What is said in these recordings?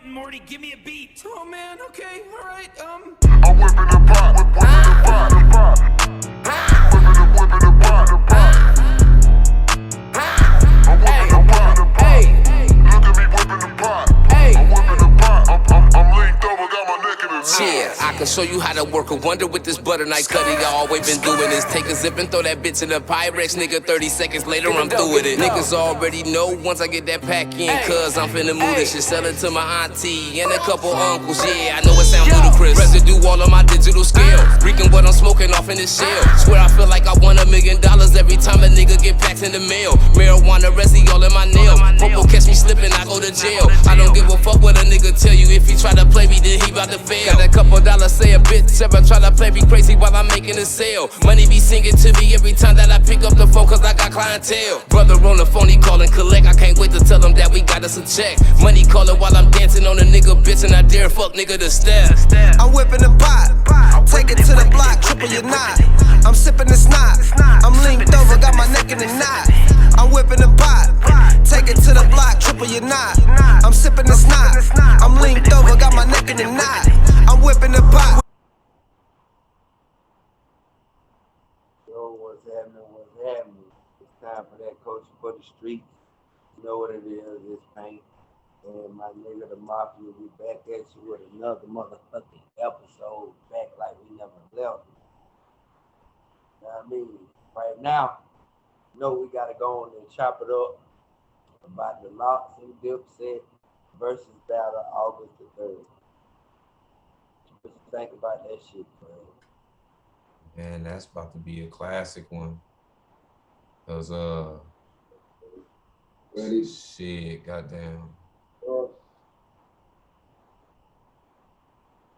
Morty, give me a beat. Oh man, okay, all right. I'm whipping the pot, whipping the pot, the pot. Whipping the pot, the pot. I'm whipping the pot, the pot. Look at me whipping the pot. I'm whipping the pot. I'm linked over, got my neck in the knot. Yeah, I can show you how to work a wonder with this butter knife cutting. I always been doing this. Take a zip and throw that bitch in the Pyrex, nigga. 30 seconds later, I'm through with it. Niggas already know once I get that pack in, cuz I'm finna move this shit. Sell it to my auntie and a couple uncles. Yeah, I know it sound ludicrous. Residue all on my digital scale. Reeking what I'm smoking off in this shell. Swear I feel like I won $1 million every time a nigga get packs in the mail. Marijuana resi all in my nail. Popo catch me slipping, I go to jail. I don't give a fuck what a nigga tell you. If he try to play me, then he bout to fail. Got a couple dollars, say a bitch ever try to play me crazy while I'm making a sale. Money be singing to me every time that I pick up the phone, cause I got clientele. Brother on the phone, he callin' collect. I can't wait to tell him that we got us a check. Money callin' while I'm dancing on a nigga bitch, and I dare fuck nigga to step. I'm whipping the pot, take it to the block, triple your knot. I'm sipping the snot, I'm linked over, got my neck in the knot. I'm whipping the pot, take it to the block, triple your knot. I'm sipping the snot, I'm linked over, got my neck in the knot. I'm whipping the pot. Yo, what's happening? What's happening? It's time for that coach for the streets. You know what it is, it's Paint. And my nigga, the Mafia, we back at you with another motherfucking episode. Back like we never left. You know what I mean? Right now, you know we gotta go on and chop it up about the Locks and Dipset versus battle August the 3rd. What you think about that shit, bro? Man, that's about to be a classic one. Cause Ready? shit, goddamn.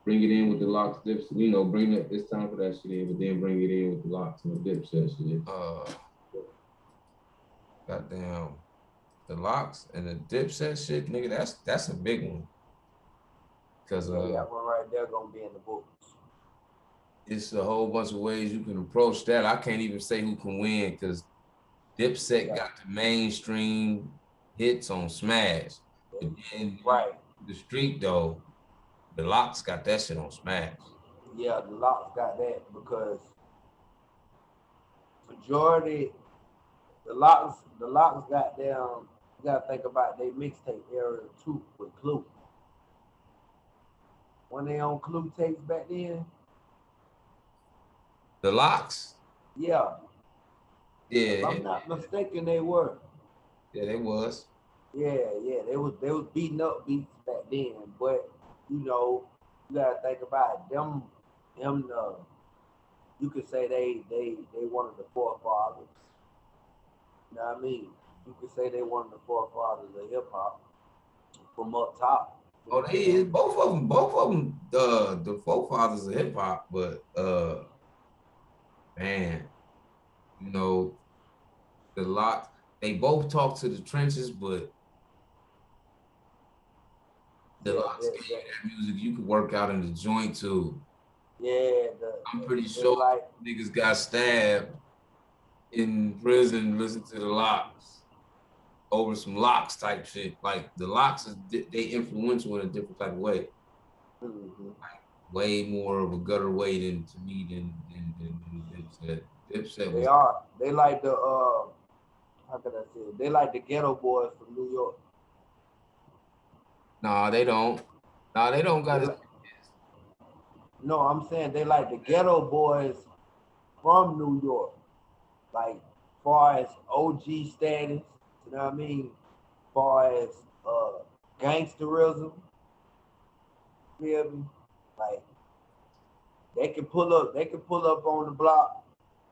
Bring it in with the Locks, dips. You know, bring that. It's time for that shit in, but then bring it in with the Locks and the Dipset shit. Goddamn, the Locks and the Dipset shit, nigga. That's a big one. Cause that one right there gonna be in the books. It's a whole bunch of ways you can approach that. I can't even say who can win because Dipset got the mainstream hits on Smash. But then the street though, the Locks got that shit on Smash. Yeah, the Locks got that because majority, the Locks got them. You gotta think about they mixtape era too with Clue. When they on Clue tapes back then. The Locks? Yeah. Yeah. If I'm not mistaken, they were. Yeah, they was. Yeah, they was beating up beats back then, but you know, you gotta think about them. You could say they one of the forefathers. You know what I mean? You could say they one of the forefathers of hip hop from up top. Oh, they is both of them. The forefathers of hip hop, but man, you know, the Locks. They both talk to the trenches, but the Locks gave you that music you could work out in the joint too. Yeah, I'm pretty sure like, niggas got stabbed in prison. Listen to the Locks over some Locks type shit. Like the Locks they influential in a different type of way. Mm-hmm. Like, way more of a gutter way than to me than Dipset. Dipset they are. They like the how can I say it? They like the ghetto boys from New York. Nah, they don't. Nah, they don't got it. No, I'm saying they like the ghetto boys from New York. Like far as OG status, you know what I mean? Far as gangsterism. Feel me? Like they can pull up on the block,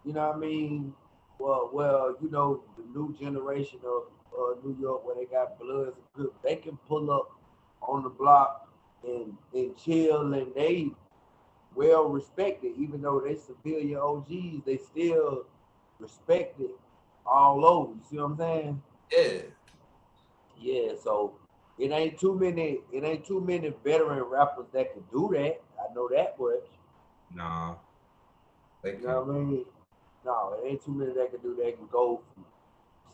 you know what I mean? Well, you know, the new generation of New York where they got Bloods and Crips, they can pull up on the block and chill, and they well respected, even though they civilian OGs, they still respected all over. You see what I'm saying? Yeah. Yeah, so it ain't too many veteran rappers that can do that. I know that much. Nah. You know what I mean? No, it ain't too many that can do that. Can go from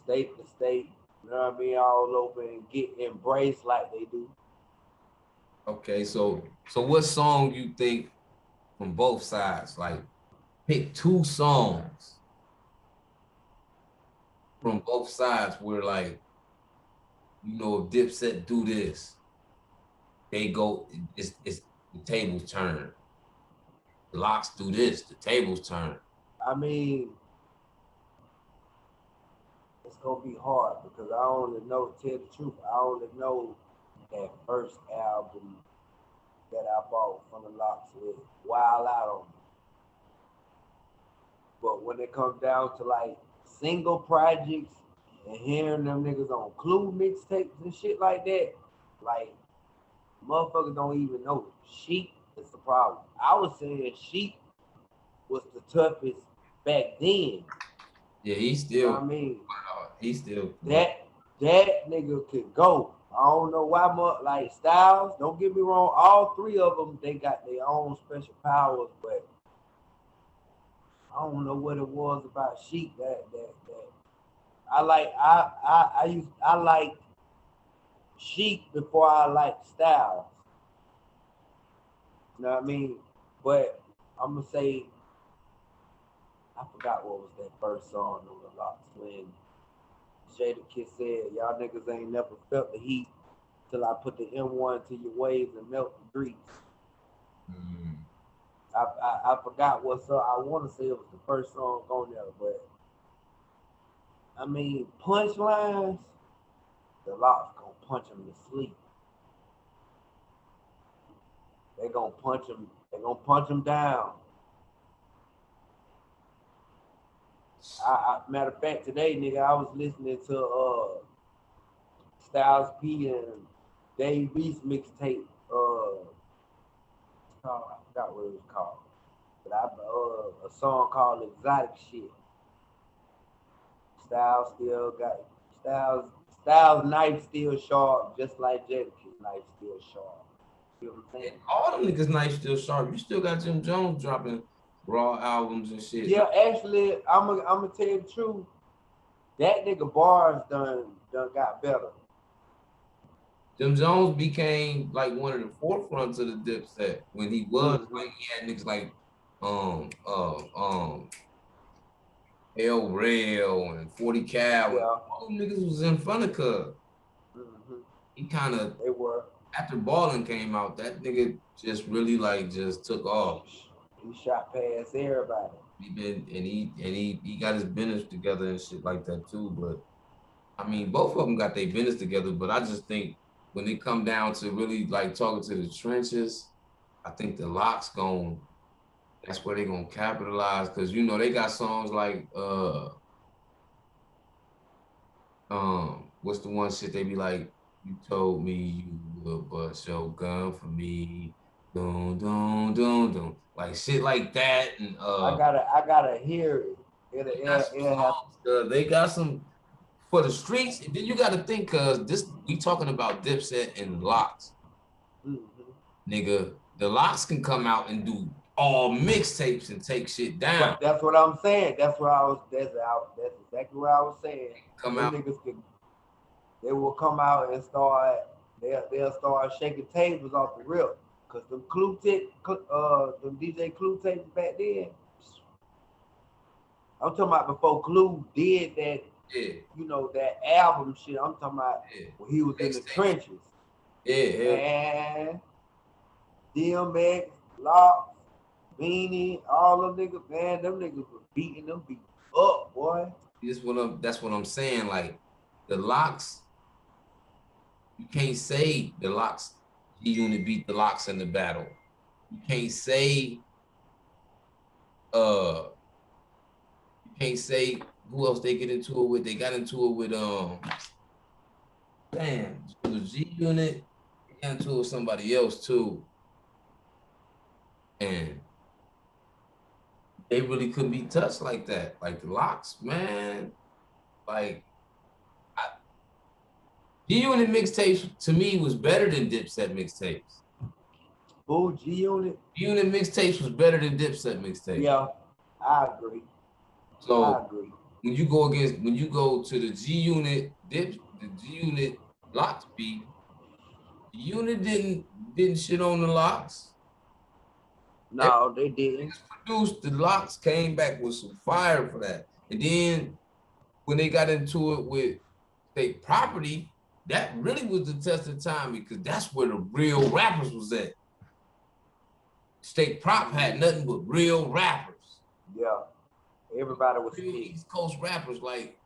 state to state, you know what I mean, all over and get embraced like they do. Okay, so what song you think from both sides? Like, pick 2 songs from both sides where, like, you know, if Dipset do this, they go, it's the tables turn. The Locks do this, the tables turn. I mean, it's gonna be hard because I only know, tell the truth, I only know that first album that I bought from the Locks with Wild Out on me. But when it comes down to like single projects and hearing them niggas on Clue mixtapes and shit like that, like motherfuckers don't even know. Sheep is the problem. I was saying Sheep was the toughest back then. Yeah, he's still, You know what I mean? he's still. That nigga could go. I don't know why much like Styles. Don't get me wrong. All 3 of them, they got their own special powers, but I don't know what it was about Sheep that I like. I liked Sheep before I liked Styles. You know what I mean? But I'm gonna say I forgot what was that first song on the Locks when Jadakiss said, "Y'all niggas ain't never felt the heat till I put the M1 to your waves and melt the grease." I forgot what song. I want to say it was the first song on there, but I mean, punchlines, the Locks gonna punch them to sleep. They gonna punch them. They gonna punch them down. Matter of fact, today, nigga, I was listening to Styles P and Dave Beast mixtape. I forgot what it was called, but a song called "Exotic Shit." Styles still got Styles knife still sharp, just like Jadakiss knife still sharp. You know what I'm saying? And all them niggas knife still sharp. You still got Jim Jones dropping raw albums and shit. Yeah, actually, I'm gonna tell you the truth. That nigga bars done got better. Jim Jones became like one of the forefronts of the Dipset when he was like he had niggas like El Rail and 40 Cal. Yeah. All them niggas was in front of Cub. He kind of, they were. After Ballin' came out, that nigga just really like just took off. He shot past everybody. He got his business together and shit like that too. But I mean, both of them got their business together. But I just think when it come down to really like talking to the trenches, I think the Locks that's where they gonna capitalize, because you know they got songs like what's the one shit they be like, you told me you would bust your gun for me, dun dun dun dun, like shit like that. And I gotta hear it. They got some for the streets. Then you gotta think, cause we talking about Dipset and Locks. Nigga, the Locks can come out and do all mixtapes and take shit down. But that's what I'm saying. That's exactly what I was saying. They will come out and they'll start shaking tables off the rip. Cause them them DJ Clue tapes back then. I'm talking about before Clue did that. Yeah. You know, that album shit. I'm talking about when he was in the trenches. And DMX, Locks, Beanie, all them niggas, man, them niggas was beating them beats up, boy. That's what I'm saying. Like the Locks, you can't say the Locks G-Unit beat the Locks in the battle. You can't say who else they get into it with. They got into it with damn, it was G-Unit. They got into it with somebody else too. And they really couldn't be touched like that. Like the Locks, man. Like G-Unit mixtapes to me was better than Dipset mixtapes. Oh, G-Unit? G-Unit mixtapes was better than Dipset mixtapes. Yeah, I agree. So I agree. When you go to the G-Unit Locks beat, G-Unit didn't didn't shit on the Locks. No, they didn't. Produced the Locks came back with some fire for that. And then when they got into it with State Property, that really was the test of time because that's where the real rappers was at. State Prop had nothing but real rappers. Yeah. Everybody was Real spit. East Coast rappers, like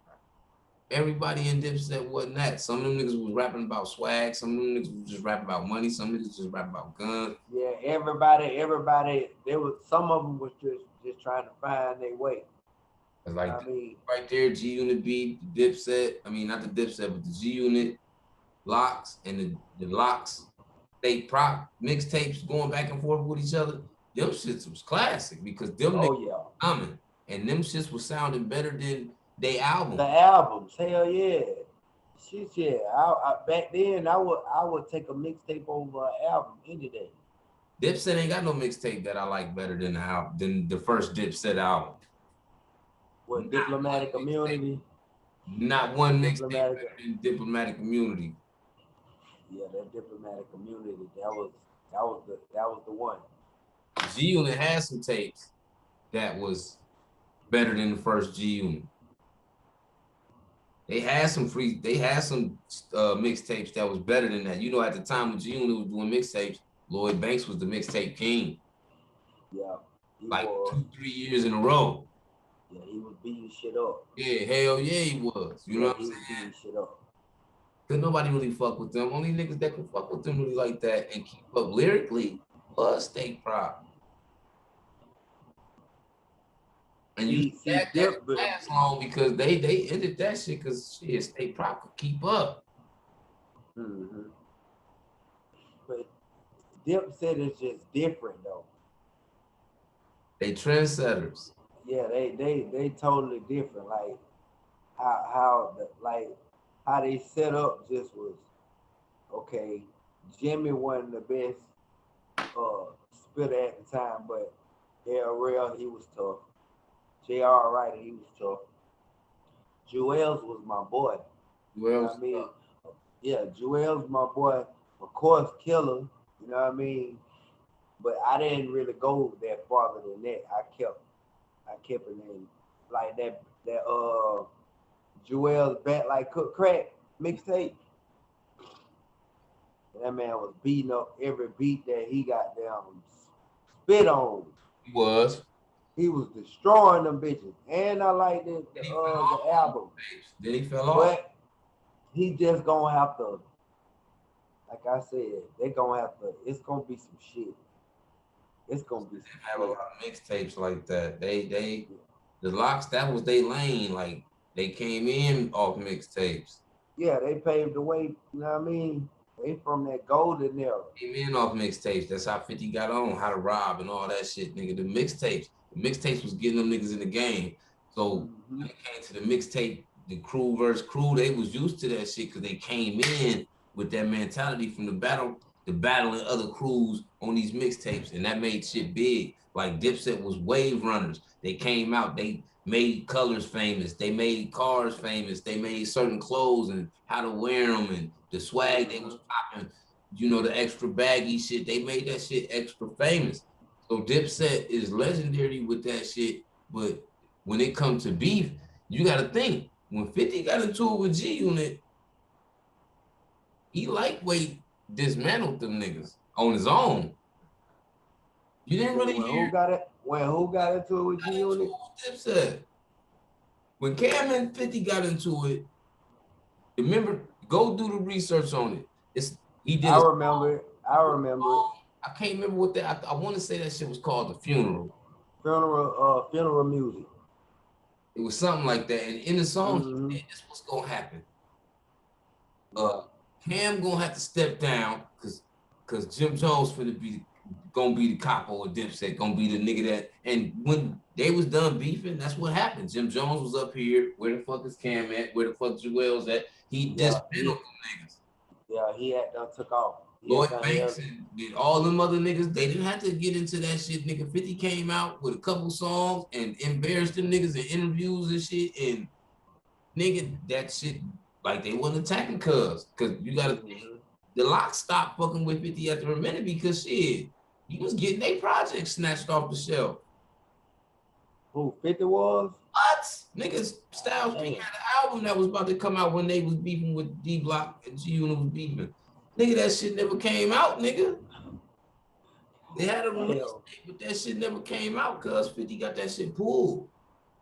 everybody in Dipset wasn't that. Some of them niggas was rapping about swag, some of them niggas was just rapping about money, some niggas just rapping about guns. Yeah, everybody, there was some of them was just trying to find their way. Like I mean, right there, G Unit beat Dipset. I mean, not the Dipset, but the G Unit, Locks, and the Locks State Prop mixtapes going back and forth with each other. Them shits was classic because them niggas yeah. coming, and them shits was sounding better than they album. The albums, hell yeah. Shit, yeah. I back then I would take a mixtape over an album any day. Dipset ain't got no mixtape that I like better than the first Dipset album. What, Diplomatic Immunity? Not one mixtape better than Diplomatic Immunity. Yeah, that Diplomatic Immunity, that was the one. G Unit had some tapes that was better than the first G Unit. They had some mixtapes that was better than that. You know, at the time when G Unit was doing mixtapes, Lloyd Banks was the mixtape king. Yeah. Like 2-3 years in a row. Yeah, he was beating shit up. Yeah, hell yeah, he was. You know what I'm saying? Beating shit up. Cause nobody really fuck with them. Only niggas that can fuck with them really like that and keep up lyrically was State Prop. And you see that last long because they ended that shit because shit, State Prop could keep up. Mm-hmm. But Dipset is just different though. They trendsetters. Yeah, they totally different. Like how they set up just was okay. Jimmy wasn't the best spitter at the time, but LRL, he was tough. J.R. Wright, he was tough. Jewels was my boy. Jewels, I mean, yeah, Jewels my boy. Of course, Killer. You know what I mean? But I didn't really go that farther than that. I kept it in like that Jewel's Back Like Cook Crack mixtape. That man was beating up every beat that he got down spit on. He was destroying them bitches. And I like the album. Then he fell off. But he just gonna have to, like I said, it's gonna be some shit. It's gonna be some shit. Have a lot of mixtapes like that. The Locks, that was their lane. Like they came in off mixtapes. Yeah, they paved the way, you know what I mean? They from that golden era. Came in off mixtapes. That's how 50 got on, How to Rob and all that shit, nigga. The mixtapes was getting them niggas in the game. So when it came to the mixtape, the crew versus crew, they was used to that shit because they came in with that mentality from the battling other crews on these mixtapes, and that made shit big. Like Dipset was wave runners. They came out, they made colors famous, they made cars famous, they made certain clothes and how to wear them and the swag they was popping, you know, the extra baggy shit, they made that shit extra famous. So Dipset is legendary with that shit, but when it comes to beef, you gotta think, when 50 got into it with G Unit, he lightweight dismantled them niggas on his own. You didn't really hear. Who got into it with G Unit? Dipset. When Cam and 50 got into it, remember, go do the research on it. I remember it. I can't remember what that. I want to say that shit was called The Funeral. Funeral music. It was something like that. And in the song, he said, this what's gonna happen. Cam gonna have to step down because Jim Jones gonna be the capo of Dipset, gonna be the nigga that. And when they was done beefing, that's what happened. Jim Jones was up here. Where the fuck is Cam at? Where the fuck Jewel's at? He dismantled them niggas. Yeah, he had took off. Lloyd Banks and all them other niggas, they didn't have to get into that shit, nigga. 50 came out with a couple songs and embarrassed them niggas in interviews and shit. And nigga, that shit, like they wasn't attacking cuz you gotta think, the Lock stopped fucking with 50 after a minute because shit, he was getting their project snatched off the shelf. Who 50 was? What? Niggas, Styles P Damn. had an album that was about to come out when they was beefing with D Block and G Unit was beefing. Nigga, that shit never came out, nigga. They had a release date, but that shit never came out because 50 got that shit pulled.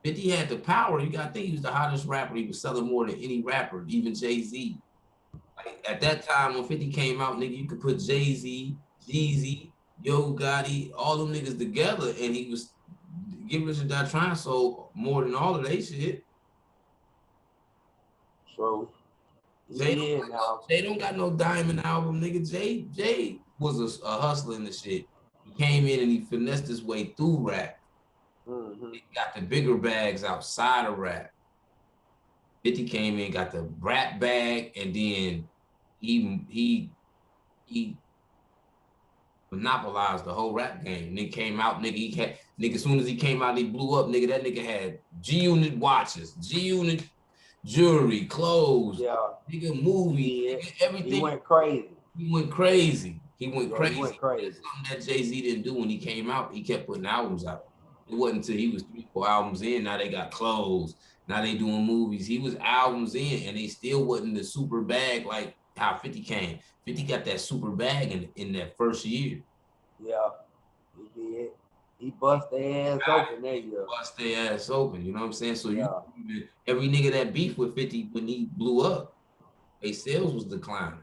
50 had the power. You gotta think he was the hottest rapper. He was selling more than any rapper, even Jay-Z. Like at that time when 50 came out, nigga, you could put Jay-Z, Jeezy, Yo Gotti, all them niggas together, and he was Get Rich or Die Trying sold more than all of they shit. True. Jay don't got no diamond album, nigga. Jay was a hustler in the shit. He came in and he finessed his way through rap. He got the bigger bags outside of rap. 50 came in, got the rap bag, and then he monopolized the whole rap game. Nigga came out, nigga, as soon as he came out, he blew up, nigga. That nigga had G-Unit watches, G-Unit jewelry, clothes, nigga, movies, nigga, everything. He went crazy. He went crazy. He went crazy. Something that Jay-Z didn't do when he came out. He kept putting albums out. It wasn't until he was 3-4 albums in. Now they got clothes. Now they doing movies. He was albums in, and they still wasn't the super bag like how 50 came. 50 got that super bag in that first year. Yeah, he did. He bust their ass open that year. Bust their ass open, you know what I'm saying? So every nigga that beef with 50 when he blew up, their sales was declining.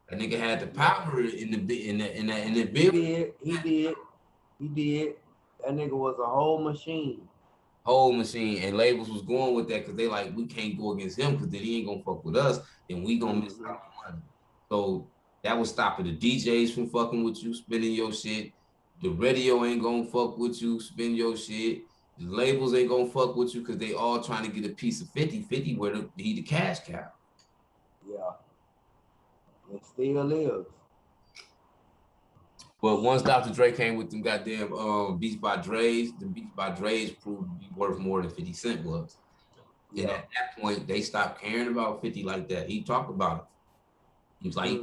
That nigga had the power in the building. He did. That nigga was a whole machine. And labels was going with that because they like, we can't go against him because then he ain't gonna fuck with us, then we gonna miss out on money. So that was stopping the DJs from fucking with you, spinning your shit. The radio ain't gonna fuck with you, spin your shit. The labels ain't gonna fuck with you because they all trying to get a piece of 50. 50 where he the cash cow. Yeah. It still is. But once Dr. Dre came with them goddamn Beats by Dre's, the Beats by Dre's proved to be worth more than 50 Cent was. Yeah. And at that point, they stopped caring about 50 like that. He talked about it. He was like,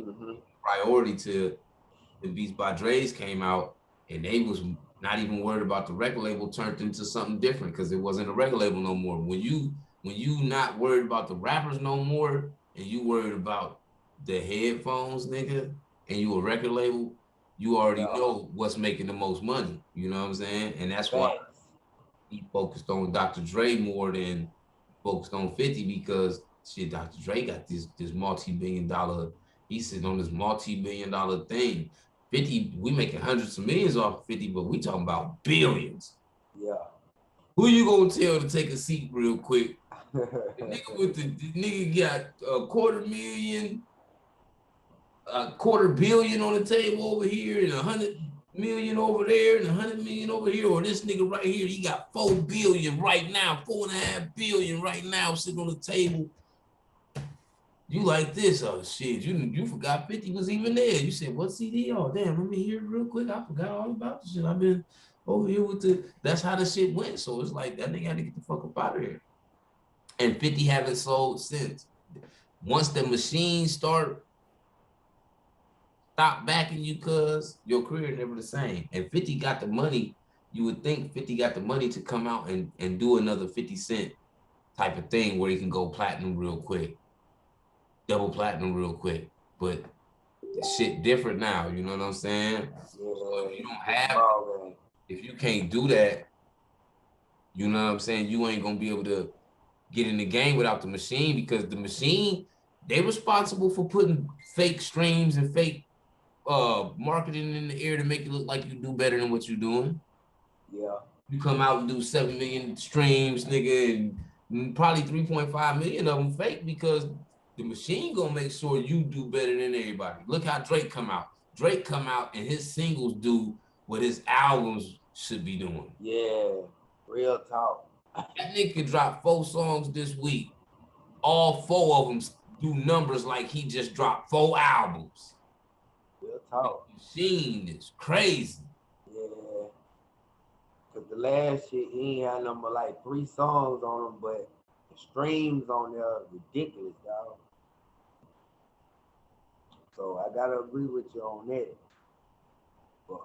priority to the Beats by Dre's came out, and they was not even worried about the record label turned into something different because it wasn't a record label no more. When you not worried about the rappers no more, and you worried about the headphones, nigga, and you a record label, you already know what's making the most money. You know what I'm saying? And that's why he focused on Dr. Dre more than focused on 50 because shit, Dr. Dre got this multi-billion-dollar, he's sitting on this multi-billion-dollar thing. 50, we making hundreds of millions off of 50, but we talking about billions. Yeah. Who you gonna tell to take a seat real quick? The nigga got $250 million on the table over here and 100 million over there and 100 million over here, or this nigga right here, he got 4 billion right now, 4.5 billion right now sitting on the table. You like this? Oh shit, you forgot 50 was even there. You said, what CD? Oh damn, let me hear it real quick. I forgot all about the shit. I've been over here with that's how the shit went. So it's like that nigga had to get the fuck up out of here. And 50 haven't sold since. Once the machines stop backing you, cuz your career never the same. And 50 got the money. You would think 50 got the money to come out and do another 50 Cent type of thing where he can go platinum real quick, double platinum real quick. But shit different now, you know what I'm saying? So if you don't have, if you can't do that, you know what I'm saying, you ain't gonna be able to get in the game without the machine, because the machine, they responsible for putting fake streams and fake marketing in the air to make it look like you do better than what you're doing. Yeah. You come out and do 7 million streams, nigga, and probably 3.5 million of them fake, because the machine gonna make sure you do better than everybody. Look how Drake come out. Drake come out and his singles do what his albums should be doing. Yeah, real talk. That nigga dropped 4 songs this week. All 4 of them do numbers like he just dropped 4 albums. Real talk. The machine is crazy. Yeah. Cause the last shit, he ain't had number like 3 songs on them, but the streams on there are ridiculous, dog. I gotta agree with you on that. But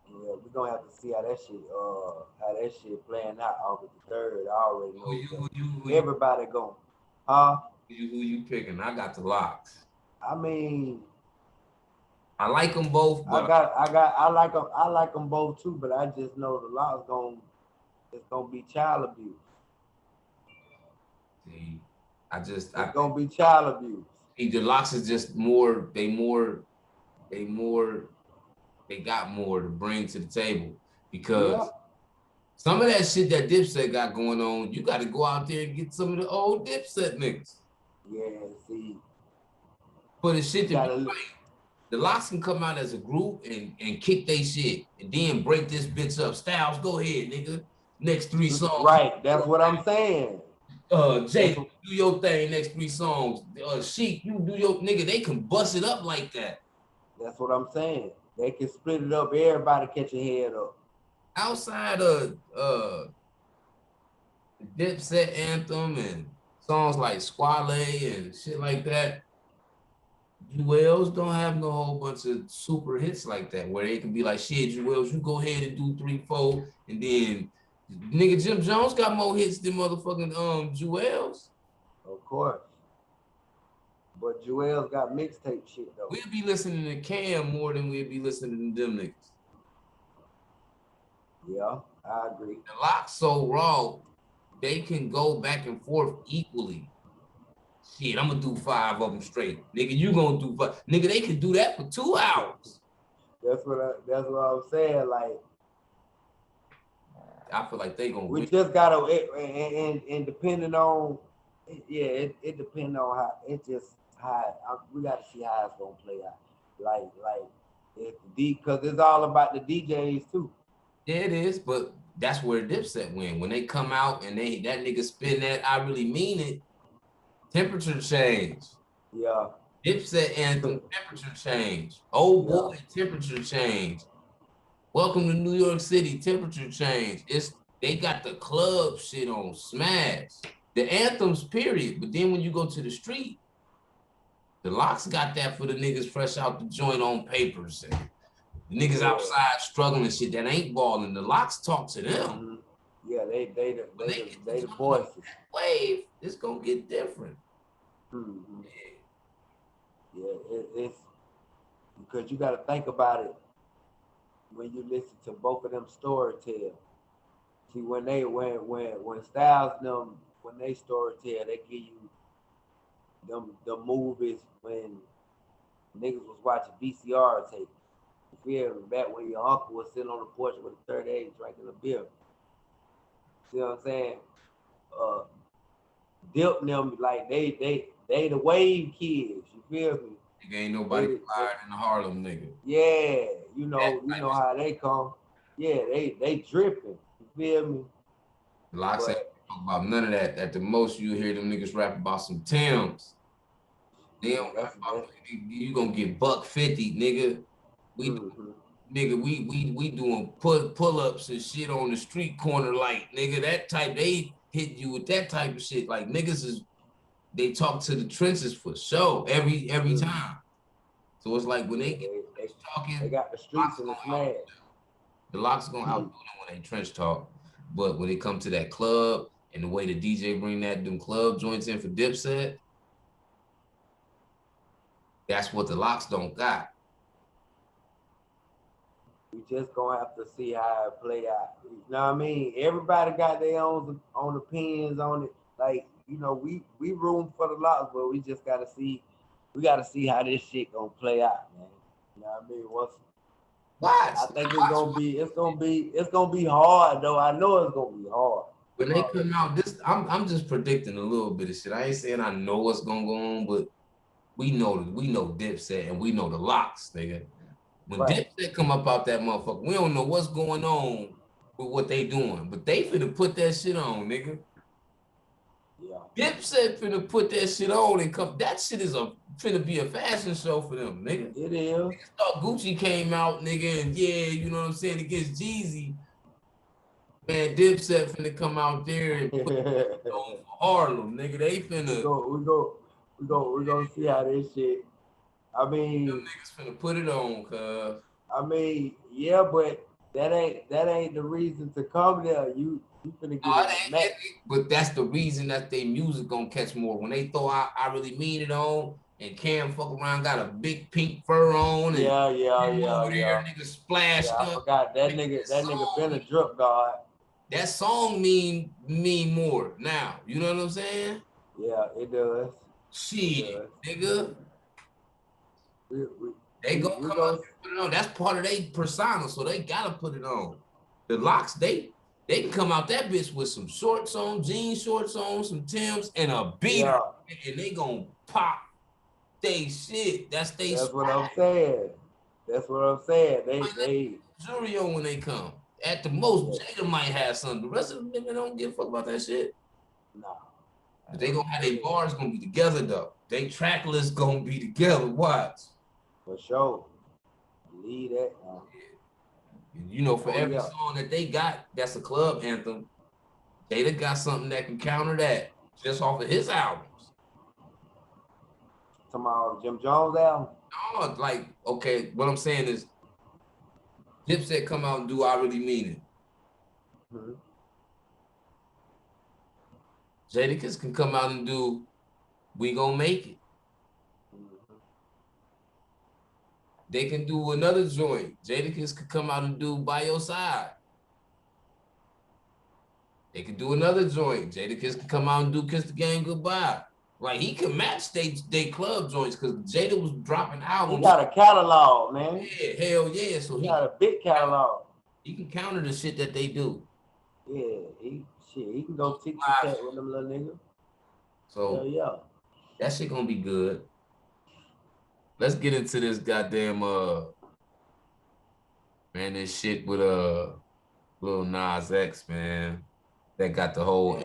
yeah, we're gonna have to see how that shit playing out August the 3rd. I already know everybody going. Huh? Who you picking? I got the Locks. I mean, I like them both, but I like them both too, but I just know the Locks it's gonna be child abuse. See, it's gonna be child abuse. The Locks is just they got more to bring to the table because some of that shit that Dipset got going on, you got to go out there and get some of the old Dipset niggas. Yeah, see. For the shit to be right, the Locks can come out as a group and kick they shit and then break this bitch up. Styles, go ahead, nigga. Next 3 songs. Right, that's what I'm saying. Jay, do your thing, next 3 songs. Sheik, you do your nigga, they can bust it up like that. That's what I'm saying. They can split it up, everybody catch a head up. Outside of the Dipset anthem and songs like Squale and shit like that, Jewels don't have no whole bunch of super hits like that where they can be like, shit, Jewels, you go ahead and do 3, 4, and then nigga Jim Jones got more hits than motherfucking Jewels. Of course. But Jewels got mixtape shit though. We'll be listening to Cam more than we'll be listening to them niggas. Yeah, I agree. The Locks so raw, they can go back and forth equally. Shit, I'm gonna do 5 of them straight. Nigga, you gonna do 5. Nigga, they can do that for 2 hours. That's what I'm saying. Like, I feel like they gonna we win. just gotta and depending on it depends on how we gotta see how it's gonna play out. Like because it's all about the DJs too. Yeah, it is, but that's where Dipset win. When they come out and that nigga spin that I really mean it, temperature change. Yeah. Dipset anthem, temperature change. Oh boy, temperature change. Welcome to New York City, temperature change. They got the club shit on smash. The anthems, period. But then when you go to the street, the Locks got that for the niggas fresh out the joint on papers. And the niggas outside struggling and shit that ain't balling. The Locks talk to them. Mm-hmm. Yeah, they the voices. Wave, it's gonna get different. Mm-hmm. Yeah, it's because you got to think about it when you listen to both of them storytell. See, when Styles them when they storytell, they give you the movies when niggas was watching VCR tape. You feel me? Back when your uncle was sitting on the porch with a 38 drinking a beer. See what I'm saying? Dip them like they the wave kids. You feel me? Nigga ain't nobody fired in the Harlem, nigga. Yeah, you know how they come. Yeah, they dripping. You feel me? Locks ain't talk about none of that. At the most, you hear them niggas rap about some Timbs. They don't rap about you gonna get $150, nigga. We doing pull-ups and shit on the street corner, like nigga. That type they hit you with that type of shit. Like niggas they talk to the trenches for sure every time. So it's like when they talking, they got the streets in the smash. The Locks gonna outdo them when they trench talk, but when it come to that club and the way the DJ bring them club joints in for Dipset, that's what the Locks don't got. We just gonna have to see how it play out. You know what I mean? Everybody got their own opinions on it. Like, you know, we room for the Locks, but we just gotta see. We gotta see how this shit gonna play out, man. You know what I mean? I think it's gonna be hard though. I know it's gonna be hard. When they come out, I'm just predicting a little bit of shit. I ain't saying I know what's gonna go on, but we know Dipset and we know the Locks, nigga. When Dipset come up out that motherfucker, we don't know what's going on with what they doing, but they finna put that shit on, nigga. Yeah. Dipset finna put that shit on and come. That shit is finna be a fashion show for them, nigga. It is. Niggas thought Gucci came out, nigga, and yeah, you know what I'm saying, against Jeezy. Man, Dipset finna come out there and put it on Harlem, nigga. They finna. We go see how this shit. I mean, Them niggas finna put it on, cuz. Yeah, but that ain't the reason to come there. You finna get No, in the match. but that's the reason that they music gonna catch more. When they throw I really mean it on, and Cam fuck around got a big pink fur on, and Yeah, over there, nigga splashed Yeah, I up. forgot that nigga. That nigga been a drip guard. That song mean more now. You know what I'm saying? Yeah, it does. Shit, nigga. We They we, gonna we come go. out and put it on. That's part of their persona, so they gotta put it on. The Locks, they can come out that bitch with some shorts on, jean shorts on, some Timbs, and a beater, and they gonna pop they shit. That's they. That's what I'm saying. That's what I'm saying. They jury on when they come. At the most, Jada might have something. The rest of them niggas don't give a fuck about that shit. No. But they gonna have their bars gonna be together though. They track list gonna be together. Watch. For sure. Believe that. And you know, for every song that they got, that's a club anthem. Jada got something that can counter that just off of his albums. Talking about Jim Jones album? No, like, okay, what I'm saying is Dipset come out and do I Really Mean It. Mm-hmm. Jadakiss can come out and do We Gon' Make It. Mm-hmm. They can do another joint. Jadakiss could come out and do By Your Side. They can do another joint. Jadakiss can come out and do Kiss the Game Goodbye. Like, he can match they club joints because Jada was dropping albums. He got a catalog, man. Yeah, hell yeah. So he got a big catalog. He can counter the shit that they do. Yeah, he can go tick to tat with them little niggas. So hell yeah. That shit gonna be good. Let's get into this goddamn man, this shit with Lil Nas X, man. That got the whole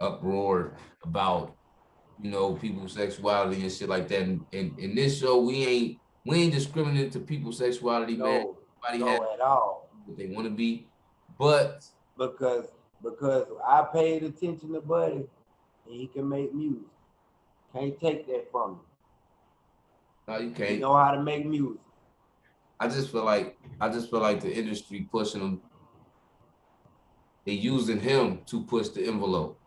uproar about, you know, people's sexuality and shit like that. And in this show, we ain't discriminating to people's sexuality, man. Everybody has at all what they want to be, but because I paid attention to Buddy, and he can make music. Can't take that from him. No, you can't. He know how to make music. I just feel like the industry pushing him. They using him to push the envelope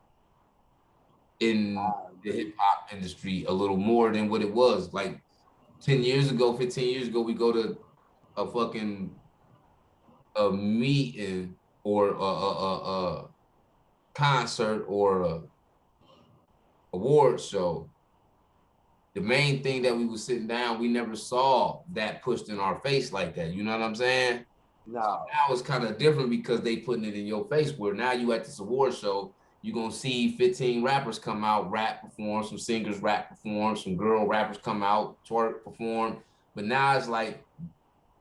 in the hip hop industry a little more than what it was. Like 10 years ago, 15 years ago, we go to a fucking meeting or a concert or a award show. The main thing that we was sitting down, we never saw that pushed in our face like that. You know what I'm saying? No. So now it's kind of different because they putting it in your face, where now you at this award show, you're going to see 15 rappers come out, rap perform, some singers rap perform, some girl rappers come out, twerk perform. But now it's like,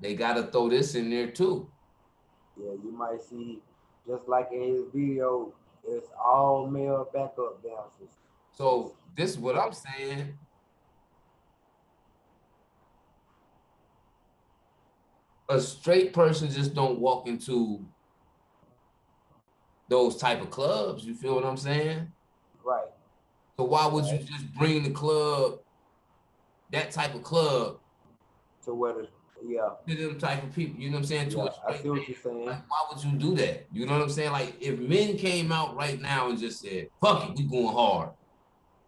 they got to throw this in there too. Yeah, you might see, just like in his video, it's all male backup dancers. So this is what I'm saying. A straight person just don't walk into those type of clubs. You feel what I'm saying? Right. So why would you just bring the club, that type of club, to where to them type of people? You know what I'm saying? I see what you're saying. Like, why would you do that? You know what I'm saying? Like, if men came out right now and just said, "Fuck it, we going hard,"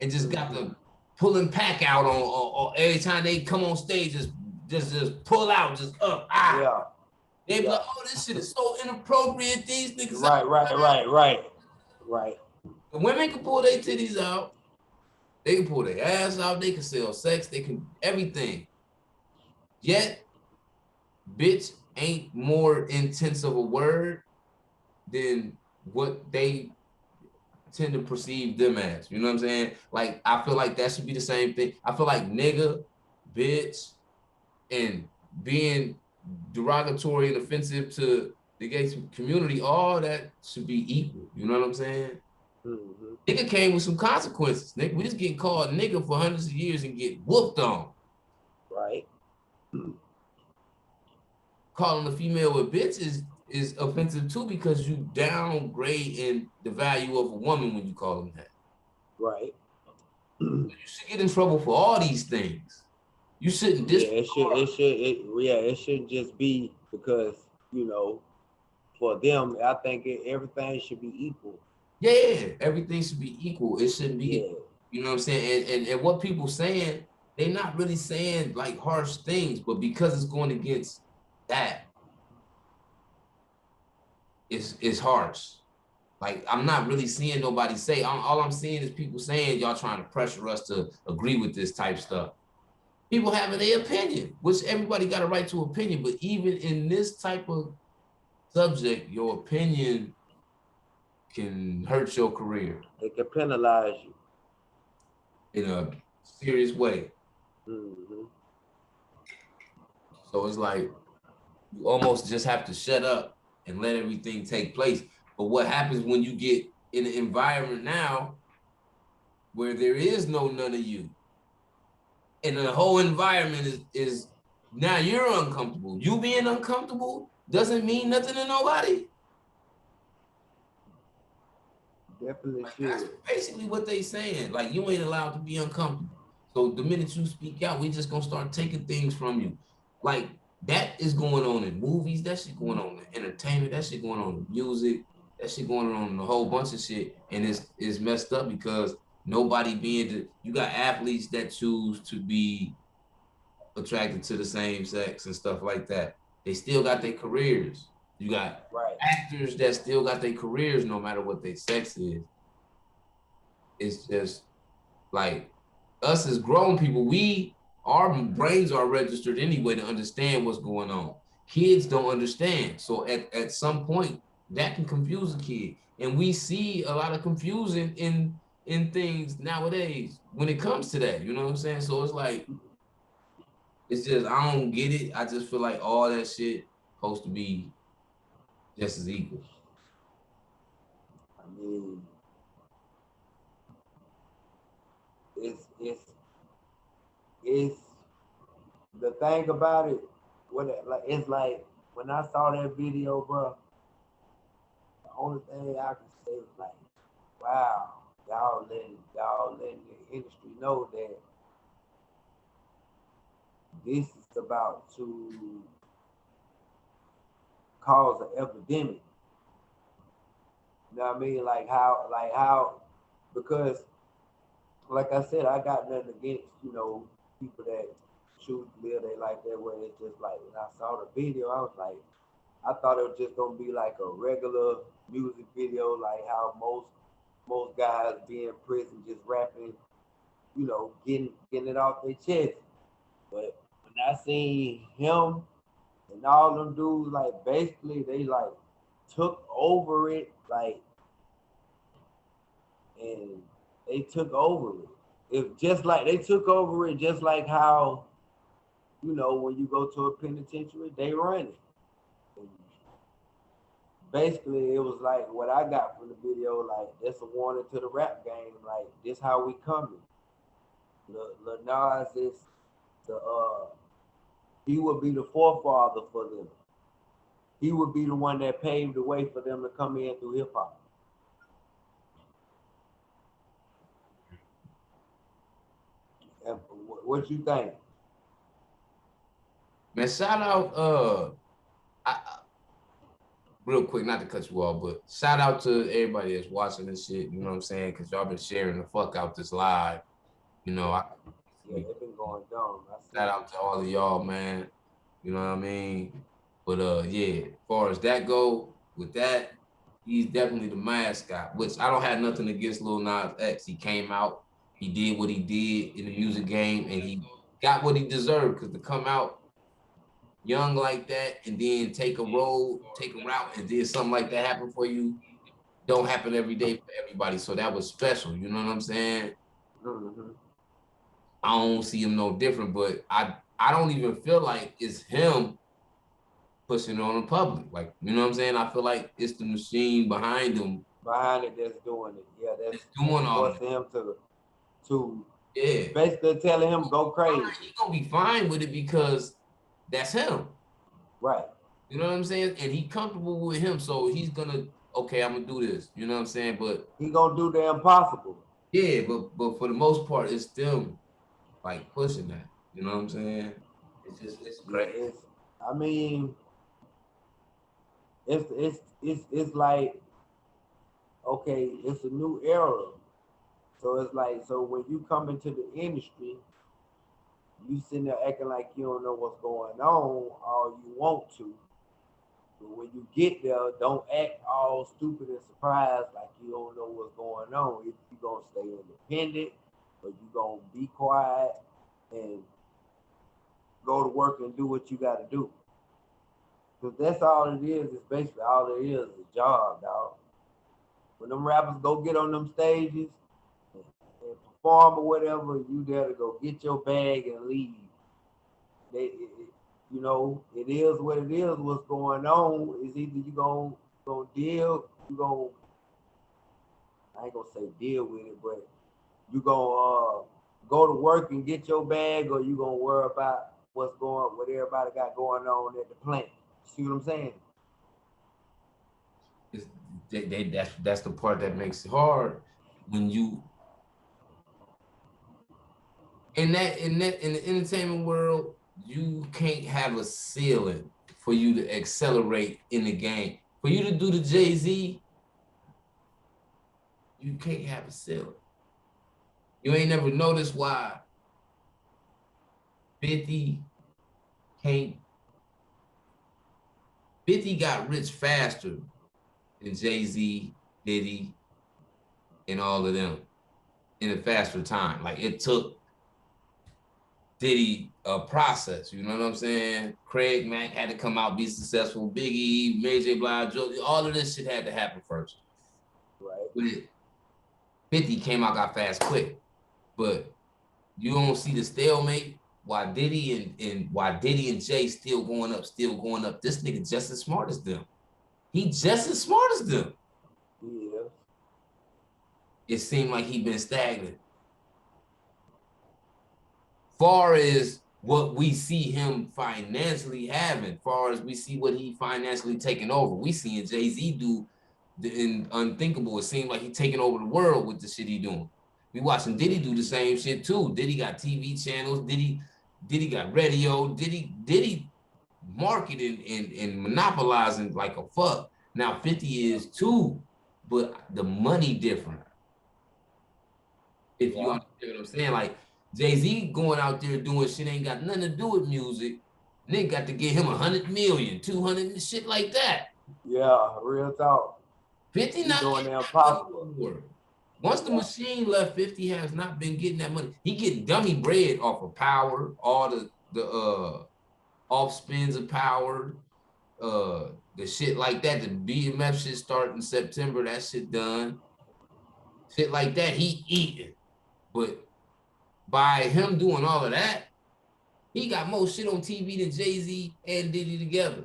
and just got the pulling pack out on every time they come on stage, just pull out, just up. They be like, "Oh, this shit is so inappropriate. These niggas." Right. The women can pull their titties out. They can pull their ass out. They can sell sex. They can everything. Yet, bitch ain't more intense of a word than what they tend to perceive them as. You know what I'm saying? Like, I feel like that should be the same thing. I feel like nigga, bitch, and being derogatory and offensive to the gay community, all that should be equal. You know what I'm saying? Mm-hmm. Nigga came with some consequences. Nigga, we just get called nigga for hundreds of years and get whooped on. Right. Calling a female a bitch is offensive too, because you downgrade in the value of a woman when you call them that. Right. You should get in trouble for all these things. You shouldn't Yeah, it shouldn't just be because, you know, for them, I think everything should be equal. Yeah, everything should be equal. It shouldn't be, Yeah, you know what I'm saying? And what people saying, they're not really saying like harsh things, but because it's going against that, it's harsh. Like I'm not really seeing nobody say. All I'm seeing is people saying y'all trying to pressure us to agree with this type stuff. People having their opinion, which everybody got a right to opinion. But even in this type of subject, your opinion can hurt your career it can penalize you. in a serious way. Mm-hmm. So it's like you almost just have to shut up and let everything take place. But what happens when you get in an environment now where there is none of you, and the whole environment is now you're uncomfortable. You being uncomfortable doesn't mean nothing to nobody. Definitely Like, should. that's basically what they saying. Like you ain't allowed to be uncomfortable. So the minute you speak out, we just gonna start taking things from you. Like that is going on in movies. That shit going on in entertainment. That shit going on in music. That shit going on in a whole bunch of shit. And it's messed up because nobody you got athletes that choose to be attracted to the same sex and stuff like that. They still got their careers. You got Right. actors that still got their careers no matter what their sex is. It's just like us as grown people, our brains are registered anyway to understand what's going on. Kids don't understand. So at some point that can confuse a kid. And we see a lot of confusion in things nowadays when it comes to that. You know what I'm saying? So it's like it's just I don't get it. I just feel like all that shit supposed to be just as equal. I mean, it's the thing about it. It's like when I saw that video, bro. The only thing I can say was like, wow, y'all letting the industry know that this is about to cause an epidemic. You know what I mean? Like how, because like I said, I got nothing against, you know, people that choose to live their life that way. It's just like when I saw the video, I was like, I thought it was just gonna be like a regular music video, like how most guys be in prison just rapping, you know, getting it off their chest. But when I seen him and all them dudes, like basically they like took over it, like, and they took over it. If just like they took over it, just like how, you know, when you go to a penitentiary, they run it. And basically, it was like what I got from the video, like that's a warning to the rap game, like this how we coming. Lil Nas is the he would be the forefather for them. He would be the one that paved the way for them to come in through hip hop. And what you think? Man, shout out real quick, not to cut you off, but shout out to everybody that's watching this shit, you know what I'm saying? Cause y'all been sharing the fuck out this live. You know, Yeah, they've been going dumb. shout out to all of y'all, man. You know what I mean? But yeah, as far as that go, with that, he's definitely the mascot, which I don't have nothing against Lil Nas X. He came out, he did what he did in the music game, and he got what he deserved, because to come out young like that and then take a route, and then something like that happen for you, don't happen every day for everybody. So that was special, you know what I'm saying? Mm-hmm. I don't see him no different, but I don't even feel like it's him pushing it on the public. Like, you know what I'm saying? I feel like it's the machine behind him. Behind it that's doing it. Yeah, that's doing all of it. forcing him to Yeah. basically telling him go crazy. He's gonna be fine with it because that's him. Right. You know what I'm saying? And he comfortable with him, so he's gonna, okay, I'm gonna do this. You know what I'm saying? But he gonna do the impossible. Yeah, but for the most part, it's them like pushing that. You know what I'm saying? It's Yeah, crazy. I mean, it's like, okay, it's a new era. So it's like, so when you come into the industry, you sitting there acting like you don't know what's going on, all you want to. But when you get there, don't act all stupid and surprised like you don't know what's going on. If you gonna stay independent, or you gonna be quiet and go to work and do what you gotta do. Cause that's all it is. It's basically all it is a job, dog. When them rappers go get on them stages and perform or whatever, you there to go get your bag and leave. You know, it is what it is. What's going on is either you gonna deal, you gonna, I ain't gonna say deal with it, but you gonna go to work and get your bag, or you gonna worry about what everybody got going on at the plant. See what I'm saying? That's the part that makes it hard when you in the entertainment world. You can't have a ceiling for you to accelerate in the game. For you to do the Jay-Z, you can't have a ceiling. You ain't never noticed why 50 can't. 50 got rich faster than Jay-Z, Diddy, and all of them in a faster time. Like, it took Diddy a process, you know what I'm saying? Craig Mack had to come out, be successful. Biggie, Mary J. Blige, all of this shit had to happen first. Right. But 50 came out, got fast quick. But you don't see the stalemate. Why Diddy and Jay still going up. This nigga just as smart as them. He just as smart as them. Yeah. It seemed like he been stagnant. Far as what we see him financially having, far as we see what he financially taking over, we seeing Jay-Z do the unthinkable. It seemed like he taking over the world with the shit he doing. We watching Diddy do the same shit too. Diddy got TV channels. Diddy got radio. Diddy marketing and monopolizing like a fuck. Now 50 is too, but the money different. If you understand what I'm saying, like Jay-Z going out there doing shit ain't got nothing to do with music. Nigga got to get him 100 million, 200 and shit like that. Yeah, real talk. 50 not doing the impossible. Once the machine left, 50 has not been getting that money. He getting dummy bread off of Power, all the off spins of Power, the shit like that. The BMF shit start in September. That shit done. Shit like that, he eating. But by him doing all of that, he got more shit on TV than Jay-Z and Diddy together.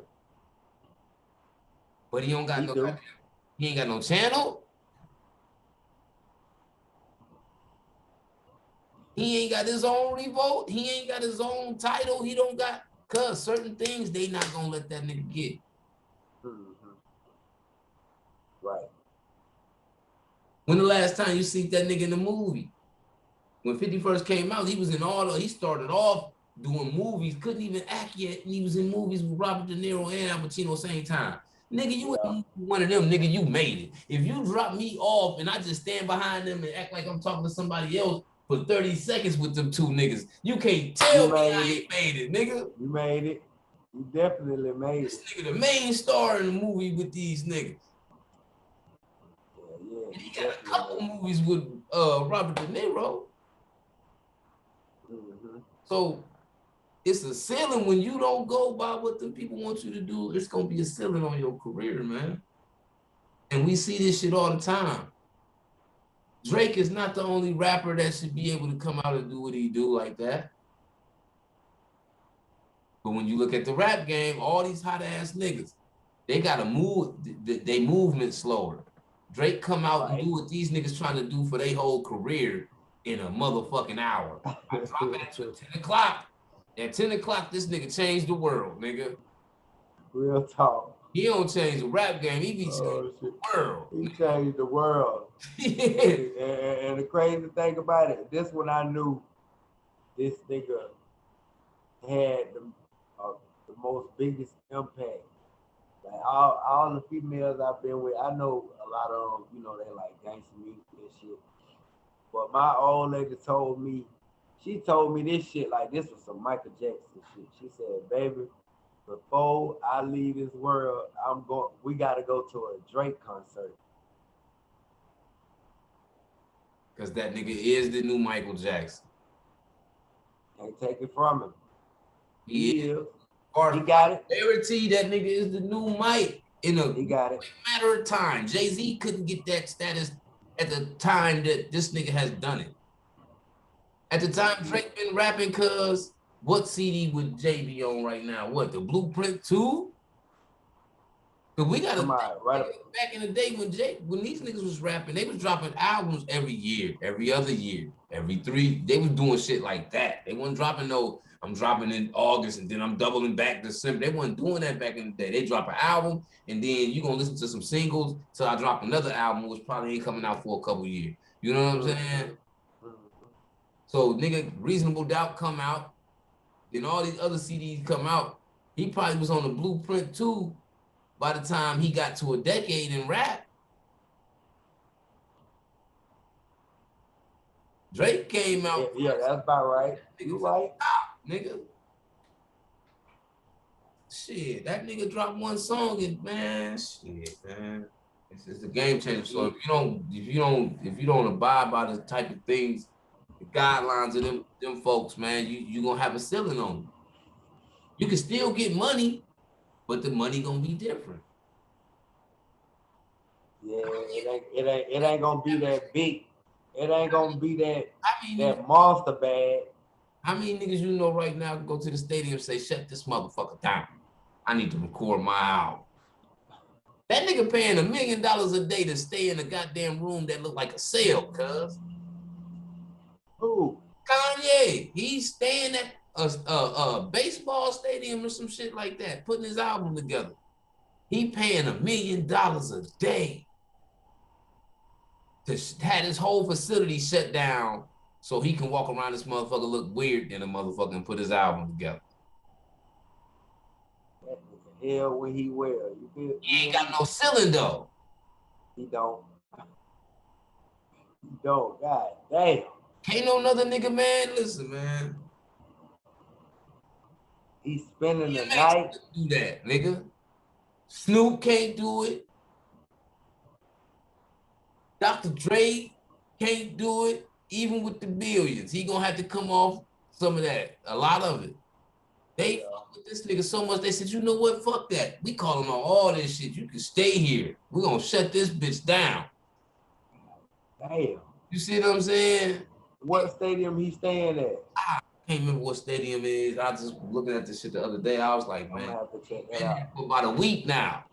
But he don't got he ain't got no channel. He ain't got his own revolt. He ain't got his own title. He don't got, cause certain things they not gonna let that nigga get. Mm-hmm. Right. When the last time you seen that nigga in the movie? When 50 first came out, he was in he started off doing movies, couldn't even act yet, and he was in movies with Robert De Niro and Al Pacino same time. Nigga, you one of them, nigga, you made it. If you drop me off and I just stand behind them and act like I'm talking to somebody else for 30 seconds with them two niggas, you can't tell me I ain't made it, nigga. You made it. You definitely made this nigga the main star in the movie with these niggas. Yeah. And he got a couple movies with Robert De Niro. Mm-hmm. So it's a ceiling when you don't go by what the people want you to do. It's gonna be a ceiling on your career, man. And we see this shit all the time. Drake is not the only rapper that should be able to come out and do what he do like that. But when you look at the rap game, all these hot ass niggas, they gotta move, they movement slower. Drake come out and do what these niggas trying to do for their whole career in a motherfucking hour. I drop it at 10 o'clock. At 10 o'clock, this nigga changed the world, nigga. Real talk. He don't change the rap game. He be changing the world. He changed the world. Yeah. And the crazy thing about it, this when I knew this nigga had the most biggest impact. Like all the females I've been with, I know a lot of them, you know, they like gangster music and shit. But my old lady told me, she told me this shit like this was some Michael Jackson shit. She said, baby, before I leave this world, we gotta go to a Drake concert. Cause that nigga is the new Michael Jackson. Can't take it from him. He is. Or He got it. guarantee that nigga is the new Mike in a He got it. matter of time. Jay-Z couldn't get that status at the time that this nigga has done it. At the time Drake been rapping, cuz what CD would Jay be on right now? What, the Blueprint 2? Cause we gotta back in the day when these niggas was rapping, they was dropping albums every year, every other year, every 3. They was doing shit like that. They wasn't dropping no, I'm dropping in August and then I'm doubling back December. They wasn't doing that back in the day. They drop an album and then you gonna listen to some singles till I drop another album, which probably ain't coming out for a couple years. You know what I'm saying? So nigga, Reasonable Doubt come out, then all these other CDs come out. He probably was on the Blueprint 2 by the time he got to a decade in rap. Drake came out. Yeah, that's about right. You right. Nigga. Shit, that nigga dropped one song and man, shit, man. It's a game changer. So if you don't abide by the type of things, the guidelines of them folks, man, you gonna have a ceiling on them. You can still get money, but the money gonna be different. Yeah, it ain't gonna be that big. It ain't gonna be that monster bag. How many niggas you know right now can go to the stadium and say, shut this motherfucker down? I need to record my album. That nigga paying $1 million a day to stay in a goddamn room that look like a cell, cuz. Who? Kanye. He's staying at a baseball stadium or some shit like that, putting his album together. He paying $1 million a day to have his whole facility shut down so he can walk around this motherfucker look weird than a motherfucker and put his album together. That nigga hell when he will. You feel? He ain't got no ceiling though. He don't. He don't. God damn. Can't no another nigga, man. Listen, man. He's spending the night. Do that, nigga. Snoop can't do it. Dr. Dre can't do it, even with the billions. He gonna have to come off some of that, a lot of it. They fuck with this nigga so much, they said, you know what, fuck that. We calling on all this shit. You can stay here. We're gonna shut this bitch down. Damn. You see what I'm saying? What stadium he staying at? I can't remember what stadium it is. I was just looking at this shit the other day. I was like, man, I'm gonna have to check that out. for about a week now.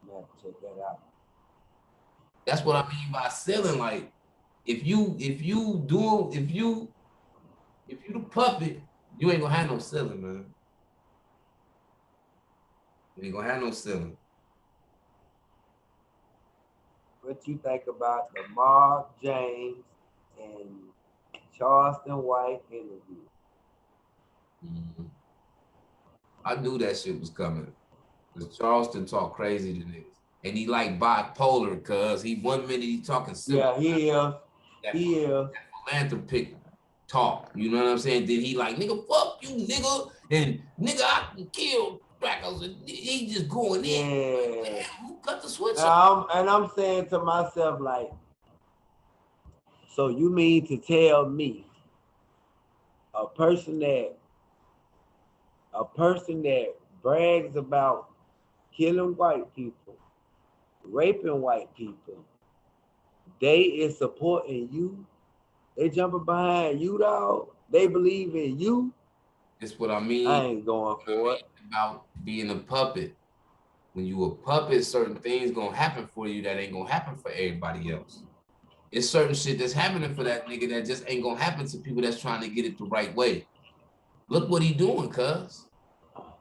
I'm gonna have to check that out. That's what I mean by selling. Like, if you the puppet, you ain't gonna have no selling, man. You ain't gonna have no selling. What you think about the Mark James and Charleston White interview? Mm-hmm. I knew that shit was coming. Because Charleston talk crazy to niggas. And he like bipolar, cuz he 1 minute he talking simple. Yeah, he is. He is. That philanthropic talk. You know what I'm saying? Then he like, nigga, fuck you, nigga. And nigga, I can kill crackers. And he just going in. Yeah. Who cut the switch? And I'm saying to myself, like, so you mean to tell me a person that brags about killing white people, raping white people, they is supporting you? They jumping behind you, dog? They believe in you? That's what I mean. I ain't going for it. About being a puppet. When you a puppet, certain things gonna happen for you that ain't gonna happen for everybody else. It's certain shit that's happening for that nigga that just ain't gonna happen to people that's trying to get it the right way. Look what he doing, cuz.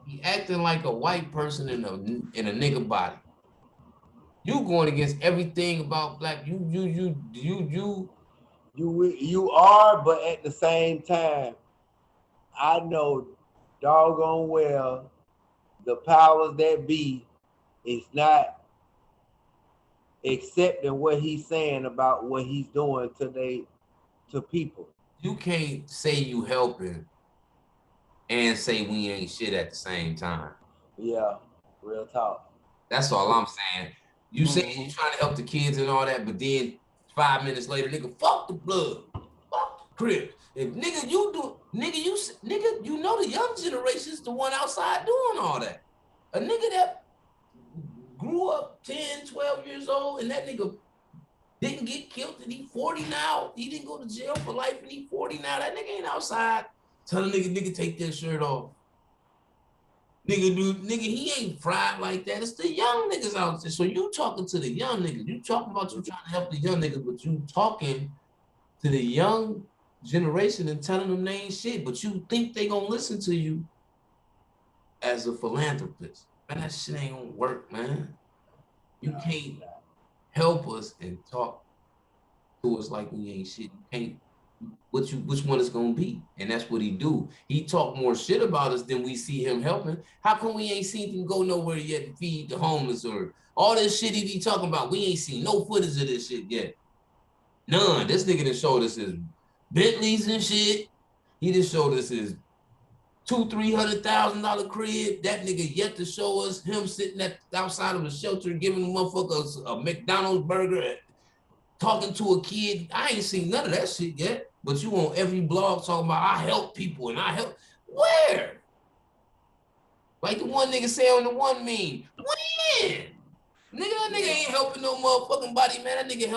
He acting like a white person in a nigga body. You going against everything about black. You are, but at the same time, I know doggone well the powers that be is not accepting what he's saying about what he's doing to people. You can't say you helping and say we ain't shit at the same time. Yeah, real talk. That's all I'm saying. You say you trying to help the kids and all that, but then 5 minutes later, nigga, fuck the blood, fuck the crib. If nigga you do, nigga, you know the young generation is the one outside doing all that. A nigga that grew up 10, 12 years old and that nigga didn't get killed and he 40 now. He didn't go to jail for life and he 40 now. That nigga ain't outside telling nigga take that shirt off. Nigga, he ain't fried like that. It's the young niggas out there. So you talking to the young niggas. You talking about you trying to help the young niggas, but you talking to the young generation and telling them they ain't shit, but you think they gonna listen to you as a philanthropist. Man, that shit ain't gonna work, man. You can't help us and talk to us like we ain't shit. You can't. Which one is gonna be? And that's what he do. He talk more shit about us than we see him helping. How come we ain't seen him go nowhere yet to feed the homeless or all this shit he be talking about? We ain't seen no footage of this shit yet. None. This nigga done showed us his Bentleys and shit. He just showed us his $200,000-$300,000 crib. That nigga yet to show us him sitting outside of a shelter giving motherfuckers a McDonald's burger, talking to a kid. I ain't seen none of that shit yet. But you on every blog talking about I help people and I help. Where? Like the one nigga say on the one meme. When? Nigga, that nigga ain't helping no motherfucking body, man. That nigga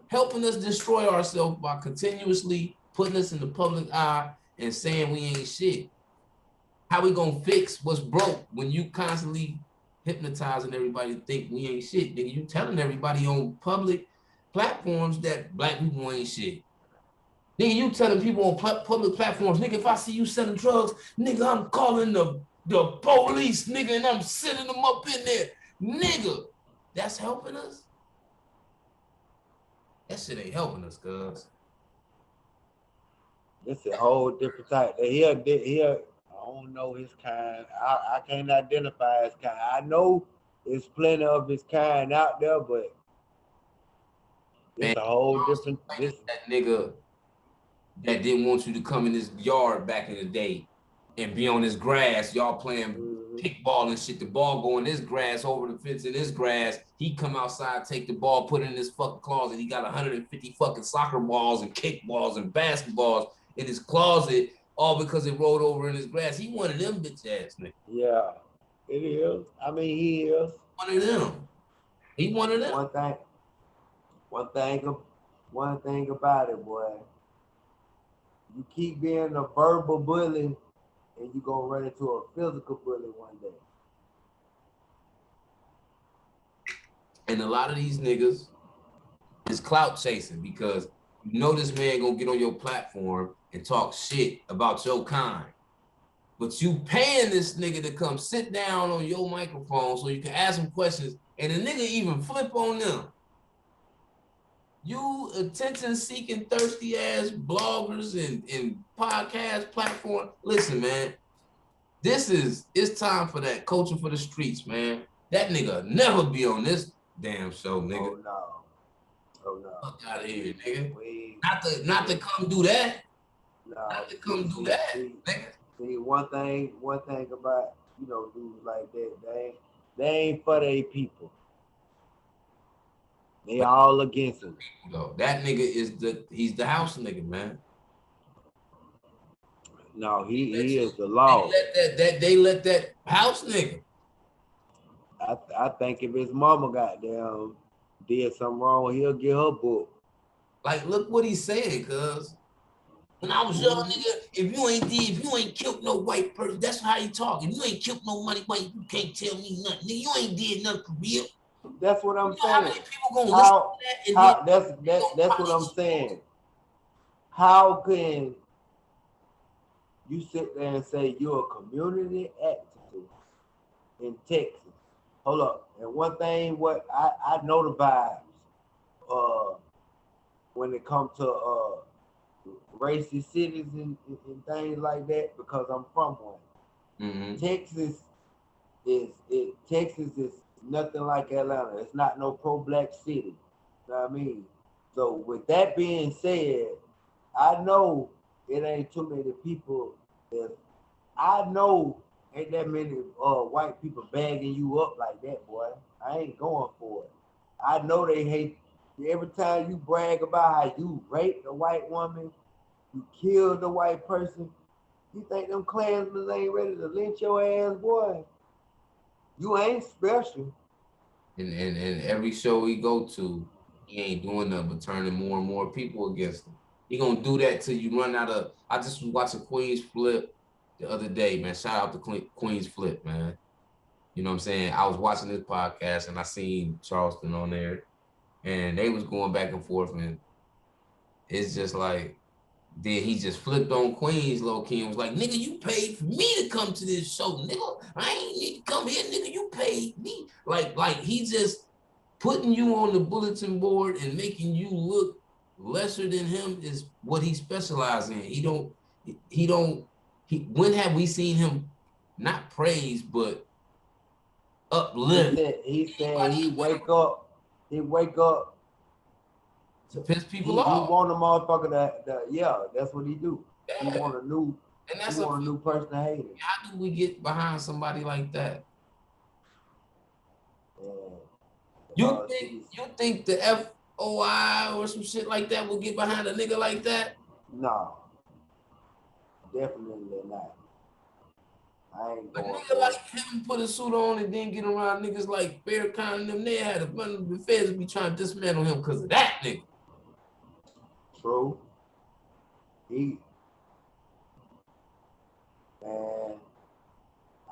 helping us destroy ourselves by continuously putting us in the public eye and saying we ain't shit. How we gonna fix what's broke when you constantly hypnotizing everybody to think we ain't shit? Nigga, you telling everybody on public platforms that black people ain't shit. Nigga, you telling people on public platforms, nigga, if I see you selling drugs, nigga, I'm calling the police, nigga, and I'm sending them up in there. Nigga, that's helping us? That shit ain't helping us, cuz. This is a whole different type. Here, I don't know his kind. I can't identify his kind. I know there's plenty of his kind out there, but it's a whole different. That nigga that didn't want you to come in his yard back in the day and be on his grass, y'all playing kickball and shit. The ball go in this grass, over the fence in this grass. He come outside, take the ball, put it in his fucking closet. He got 150 fucking soccer balls and kickballs and basketballs in his closet, all because it rolled over in his grass. He one of them bitch ass niggas. Yeah, it is. I mean, he is. One of them. He one of them. One thing about it, boy. You keep being a verbal bully, and you gonna run into a physical bully one day. And a lot of these niggas is clout chasing because you know this man gonna get on your platform and talk shit about your kind. But you paying this nigga to come sit down on your microphone so you can ask him questions, and the nigga even flip on them. You attention-seeking, thirsty-ass bloggers and podcast platform. Listen, man, it's time for that coaching for the streets, man. That nigga never be on this damn show, nigga. Oh no. Fuck out of here, nigga. Not to come do that. No. Not to come do that, nigga. See, one thing about, dudes like that, they ain't for their people. They all against him. That nigga he's the house nigga, man. No, he is the law. They let that house nigga. I think if his mama goddamn did something wrong, he'll get her book. Like, look what he's saying, cuz. When I was young, nigga, if you ain't killed no white person, that's how you talk. If you ain't killed no white, you can't tell me nothing. Nigga, you ain't did nothing for real. That's what I'm saying. How many people gonna listen to that? That's what I'm saying. How can you sit there and say you're a community activist in Texas? Hold up. And one thing, what I know the vibes when it comes to racist cities and things like that, because I'm from one. Texas Texas is nothing like Atlanta. It's not no pro-black city. You know what I mean? So with that being said, I know it ain't too many people that I know ain't that many white people bagging you up like that, boy. I ain't going for it. I know they hate every time you brag about how you raped a white woman, you killed a white person. You think them Klansmen ain't ready to lynch your ass, boy? You ain't special. And every show he go to, he ain't doing nothing but turning more and more people against him. He gonna do that till you run out of. I just was watching Queen's Flip the other day, man. Shout out to Queen's Flip, man. You know what I'm saying? I was watching this podcast and I seen Charleston on there, and they was going back and forth, and it's just like. Then he just flipped on Queens low key and was like, nigga, you paid for me to come to this show, nigga. I ain't need to come here, nigga. You paid me. Like he just putting you on the bulletin board and making you look lesser than him is what he specializes in. When have we seen him not praise, but uplift? He said he wake up to piss people he off. want a motherfucker yeah, that's what he do. Yeah. He want a new person to hate him. How do we get behind somebody like that? Yeah. You think the FOI or some shit like that will get behind a nigga like that? No. Definitely not. I ain't A going nigga for like it. him put a suit on and then get around niggas like Farrakhan and them. They had a bunch of the feds be trying to dismantle him because of that nigga. True. Man,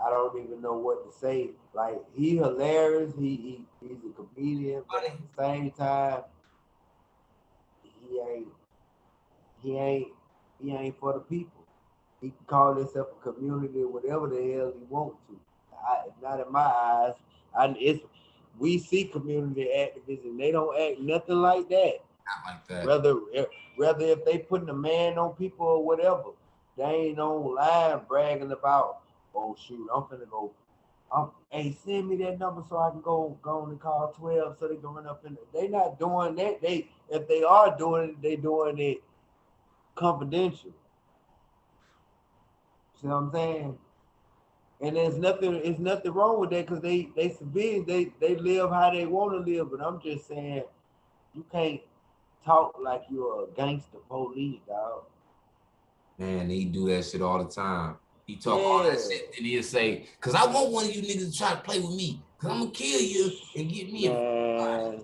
I don't even know what to say. Like, he hilarious. He's a comedian, but at the same time, he ain't for the people. He can call himself a community, whatever the hell he wants to. Not in my eyes. We see community activists and they don't act nothing like that. Not like that. Rather if they putting a man on people or whatever, they ain't online bragging about, oh shoot, I'm finna go. Hey, send me that number so I can go on and call 12 so they can run up in there. They not doing that. If they are doing it, they doing it confidential. See what I'm saying? And there's nothing wrong with that because they civilians, they live how they want to live. But I'm just saying, you can't talk like you're a gangster police, dog. Man, he do that shit all the time. He talk all that shit and he'll say, cause I want one of you niggas to try to play with me. Cause I'm gonna kill you and get me a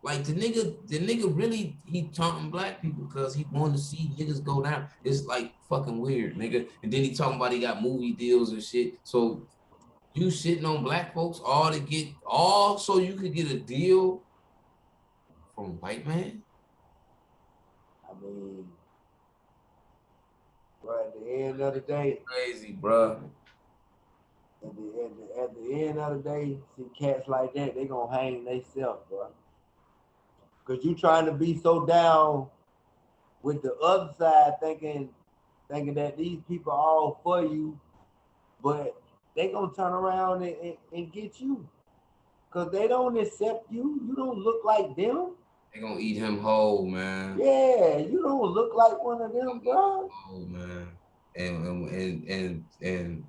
like the nigga really he taunting black people because he wanted to see niggas go down. It's like fucking weird, nigga. And then he talking about he got movie deals and shit. So you shitting on black folks all so you could get a deal from a white man? I mean, bro, at the end of the day, crazy, bro. At the end of the day, see cats like that, they gonna hang themselves, bro. Cause you trying to be so down with the other side, thinking that these people are all for you, but they gonna turn around and get you. Cause they don't accept you. You don't look like them. They gonna eat him whole, man. Yeah, you don't look like one of them, bro. Oh man, and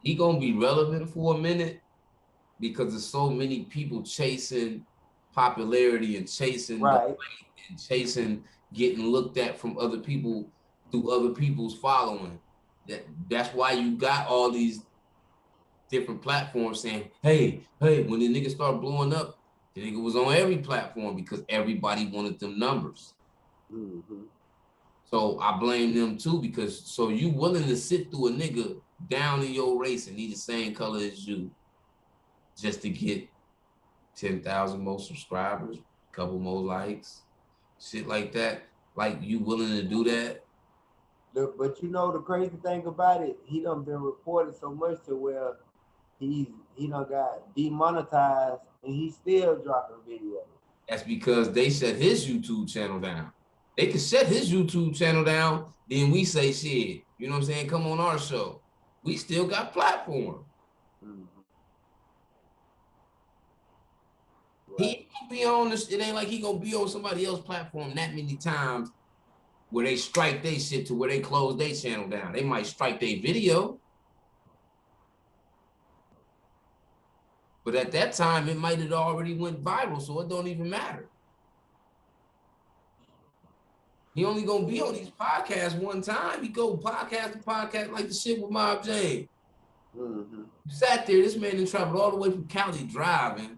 he gonna be relevant for a minute because there's so many people chasing popularity and chasing the light and chasing getting looked at from other people through other people's following. That's why you got all these different platforms saying, hey, when the nigga start blowing up, the nigga was on every platform because everybody wanted them numbers. Mm-hmm. So I blame them too because so you willing to sit through a nigga down in your race and he the same color as you just to get 10,000 more subscribers, couple more likes, shit like that. Like you willing to do that? But you know the crazy thing about it, he done been reported so much to where he done got demonetized and he's still dropping videos. That's because they shut his YouTube channel down. They could shut his YouTube channel down, then we say shit. You know what I'm saying? Come on our show. We still got platform. Mhm. He Right. gonna be on this. It ain't like he gonna be on somebody else's platform that many times where they strike their shit to where they close their channel down. They might strike their video, but at that time it might have already went viral, so it don't even matter. He only gonna be on these podcasts one time. He go podcast to podcast like the shit with Mob James. Mm-hmm. You sat there, this man done traveled all the way from Cali driving,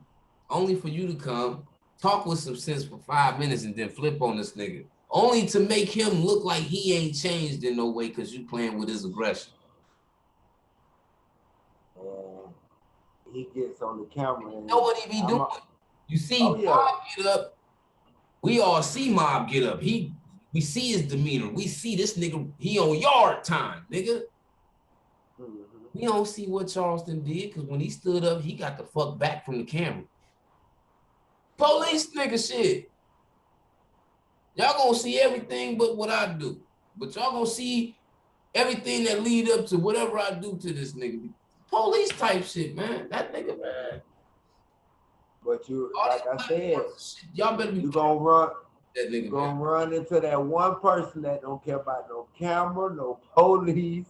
only for you to come, talk with some sense for 5 minutes and then flip on this nigga. Only to make him look like he ain't changed in no way because you playing with his aggression. And he gets on the camera and You know what he be doing? You see Mob get up. We all see Mob get up. We see his demeanor. We see this nigga, he on yard time, nigga. Mm-hmm. We don't see what Charleston did because when he stood up, he got the fuck back from the camera. Police nigga shit. Y'all gonna see everything but what I do. But y'all gonna see everything that lead up to whatever I do to this nigga. Police type shit, man. That nigga, man. But you, All like I said, y'all better be you gonna run. that nigga, You gonna man. run into that one person that don't care about no camera, no police,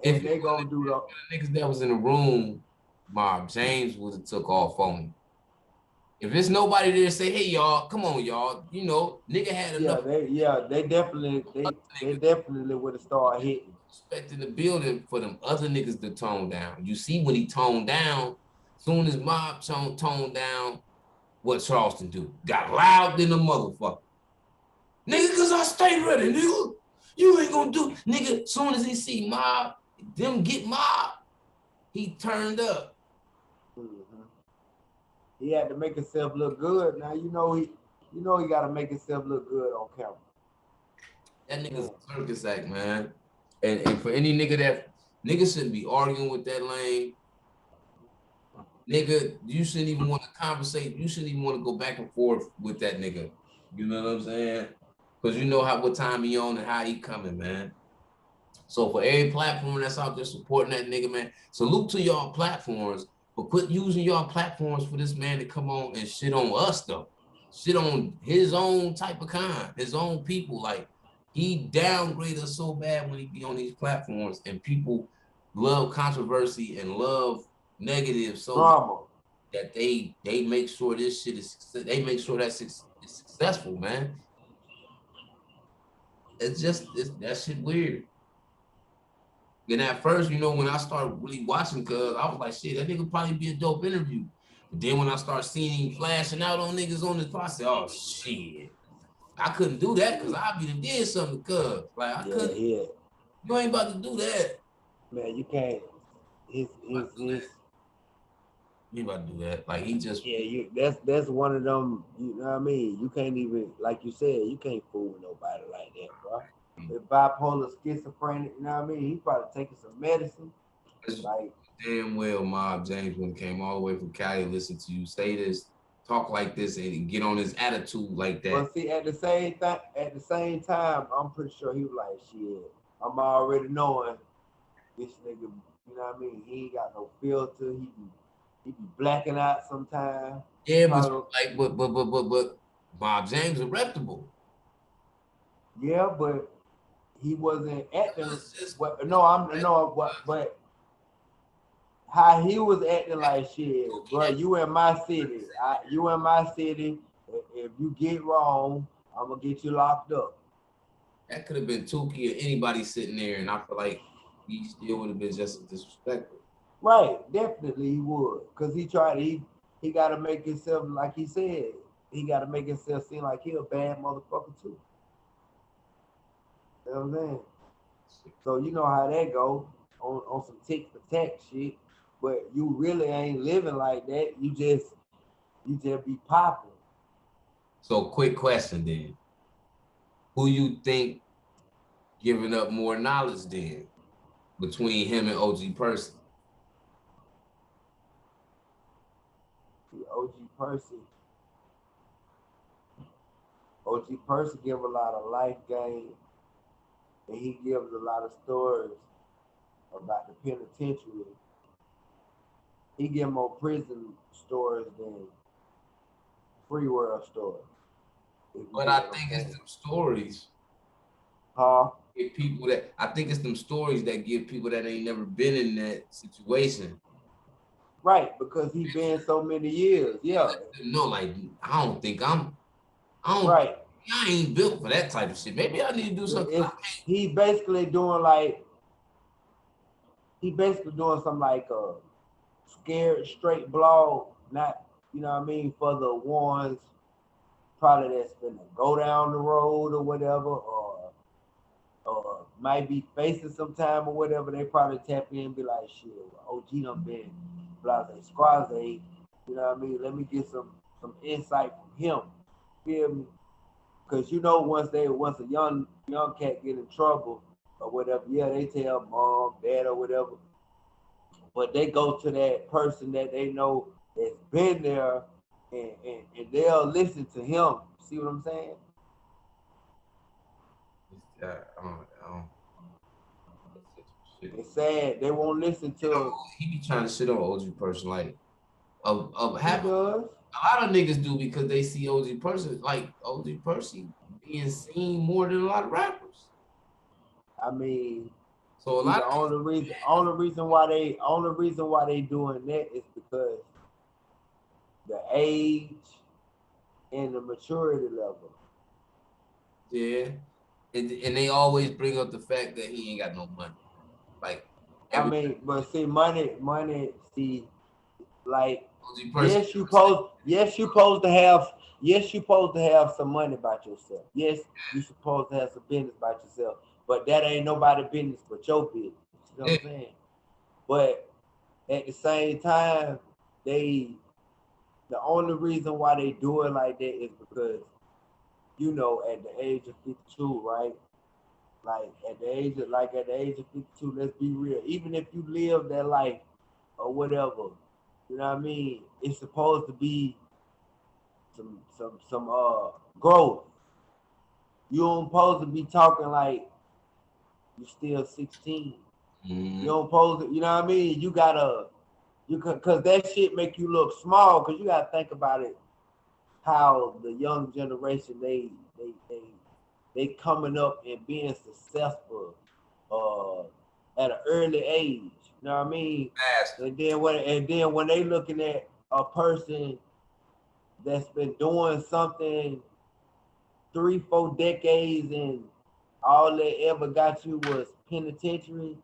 and they gonna do the niggas that was in the room, Mob James would have took off on him. If there's nobody there to say, hey y'all, come on, y'all, you know, nigga had enough. They definitely would have started hitting. Expecting the building for them other niggas to tone down. You see when he toned down, soon as Mob toned down, what Charleston do? Got loud than a motherfucker. Nigga, cause I stay ready, nigga. You ain't gonna do, nigga, soon as he see Mob, them get Mob, he turned up. Mm-hmm. He had to make himself look good. Now you know he gotta make himself look good on camera. That nigga's a circus act, man. And for any nigga that nigga shouldn't be arguing with that lane. Nigga, you shouldn't even want to conversate. You shouldn't even want to go back and forth with that nigga. You know what I'm saying? Because you know what time he on and how he coming, man. So for every platform that's out there supporting that nigga, man, salute to y'all platforms, but quit using y'all platforms for this man to come on and shit on us, though. Shit on his own type of kind, his own people. Like, he downgrade us so bad when he be on these platforms, and people love controversy and love negative so drama that they make sure this shit is, they make sure that's successful, man. It's just, that shit weird. And at first, you know, when I started really watching, cause I was like, shit, that nigga probably be a dope interview. But then when I start seeing him flashing out on niggas on the I said, oh shit. I couldn't do that because I be did something, cuz. Like, I couldn't. Yeah. You ain't about to do that. Man, you can't. You ain't about to do that. Like, he just. Yeah, that's one of them, you know what I mean? You can't even, like you said, you can't fool with nobody like that, bro. If bipolar, schizophrenic, you know what I mean? He probably taking some medicine. Like, damn well Mob James when came all the way from Cali, listen to you say this, talk like this, and get on his attitude like that. But see, at the same time, I'm pretty sure he was like, shit, I'm already knowing this nigga, you know what I mean? He ain't got no filter. He be blacking out sometimes. Yeah, but Mob James is reputable. Yeah, but he wasn't acting. But how he was acting like shit, bro. You in my city. You in my city. If you get wrong, I'm gonna get you locked up. That could have been Tukey or anybody sitting there, and I feel like he still would have been just as disrespectful. Right, definitely he would, cause he tried. He got to make himself, like he said, he got to make himself seem like he a bad motherfucker too. You know what I'm saying? So you know how that go on some tick for tack shit, but you really ain't living like that. You just be popping. So quick question then. Who you think giving up more knowledge then between him and OG Percy? OG Percy. OG Person give a lot of life game, and he gives a lot of stories about the penitentiary. He give more prison stories than free world stories. But I think it's them stories. Huh? Give people that I think it's them stories that give people that ain't never been in that situation. Right, because he been so many years. Yeah. No, like I don't think Right. I ain't built for that type of shit. Maybe I need to do something. He basically doing like some like a scared straight blog, not you know what I mean, for the ones probably that's gonna go down the road or whatever, or might be facing some time or whatever. They probably tap in and be like, shit, OG done been blase squaze, you know what I mean? Let me get some insight from him. Feel me? Cause you know once a young cat get in trouble or whatever, yeah, they tell mom, dad or whatever. But they go to that person that they know that's been there and they'll listen to him. See what I'm saying? It's sad. They won't listen to he be trying to shit on OG Person like of having does. a lot of niggas do because they see OG Person like OG Person being seen more than a lot of rappers. I mean, so a see, lot the of only reason why they doing that is because the age and the maturity level. Yeah. And they always bring up the fact that he ain't got no money. Like I mean, but see, money, see, like yes, you supposed to have some money about yourself. Yes, you supposed to have some business about yourself, but that ain't nobody business but your business. You know what I'm saying? But at the same time, the only reason why they do it like that is because, you know, at the age of 52, right? Like at the age of 52, let's be real. Even if you live that life or whatever, you know what I mean? It's supposed to be some growth. You don't supposed to be talking like you still 16. Mm-hmm. You don't supposed to, you know what I mean? You gotta cause that shit make you look small, cause you gotta think about it, how the young generation they coming up and being successful at an early age. You know what I mean? And then when they looking at a person that's been doing something 3-4 decades and all they ever got you was penitentiary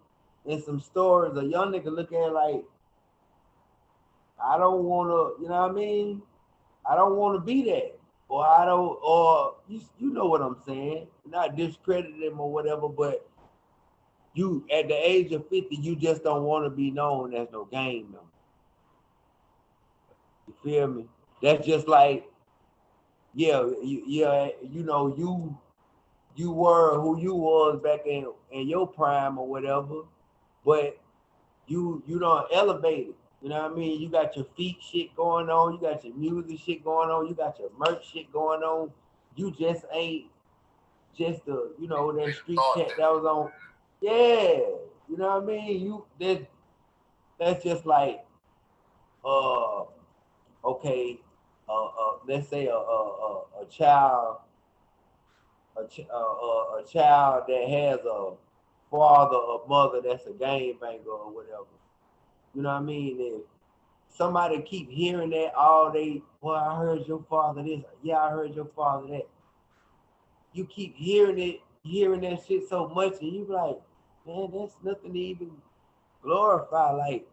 and some stories, a young nigga look at it like, I don't wanna, you know what I mean? I don't wanna be that. Or you know what I'm saying? Not discredit them or whatever, but you at the age of 50, you just don't want to be known as no game member. You feel me? That's just like, you know, you were who you was back in your prime or whatever, but you don't elevate it. You know what I mean? You got your feet shit going on, you got your music shit going on, you got your merch shit going on. You just ain't just the, you know, that street cat that was on. Yeah, you know what I mean? That's just like okay, let's say a child a child that has a father or mother that's a gangbanger or whatever. You know what I mean? If somebody keep hearing that all day, well, I heard your father this, yeah, I heard your father that. You keep hearing that shit so much, and you be like, man, that's nothing to even glorify. Like,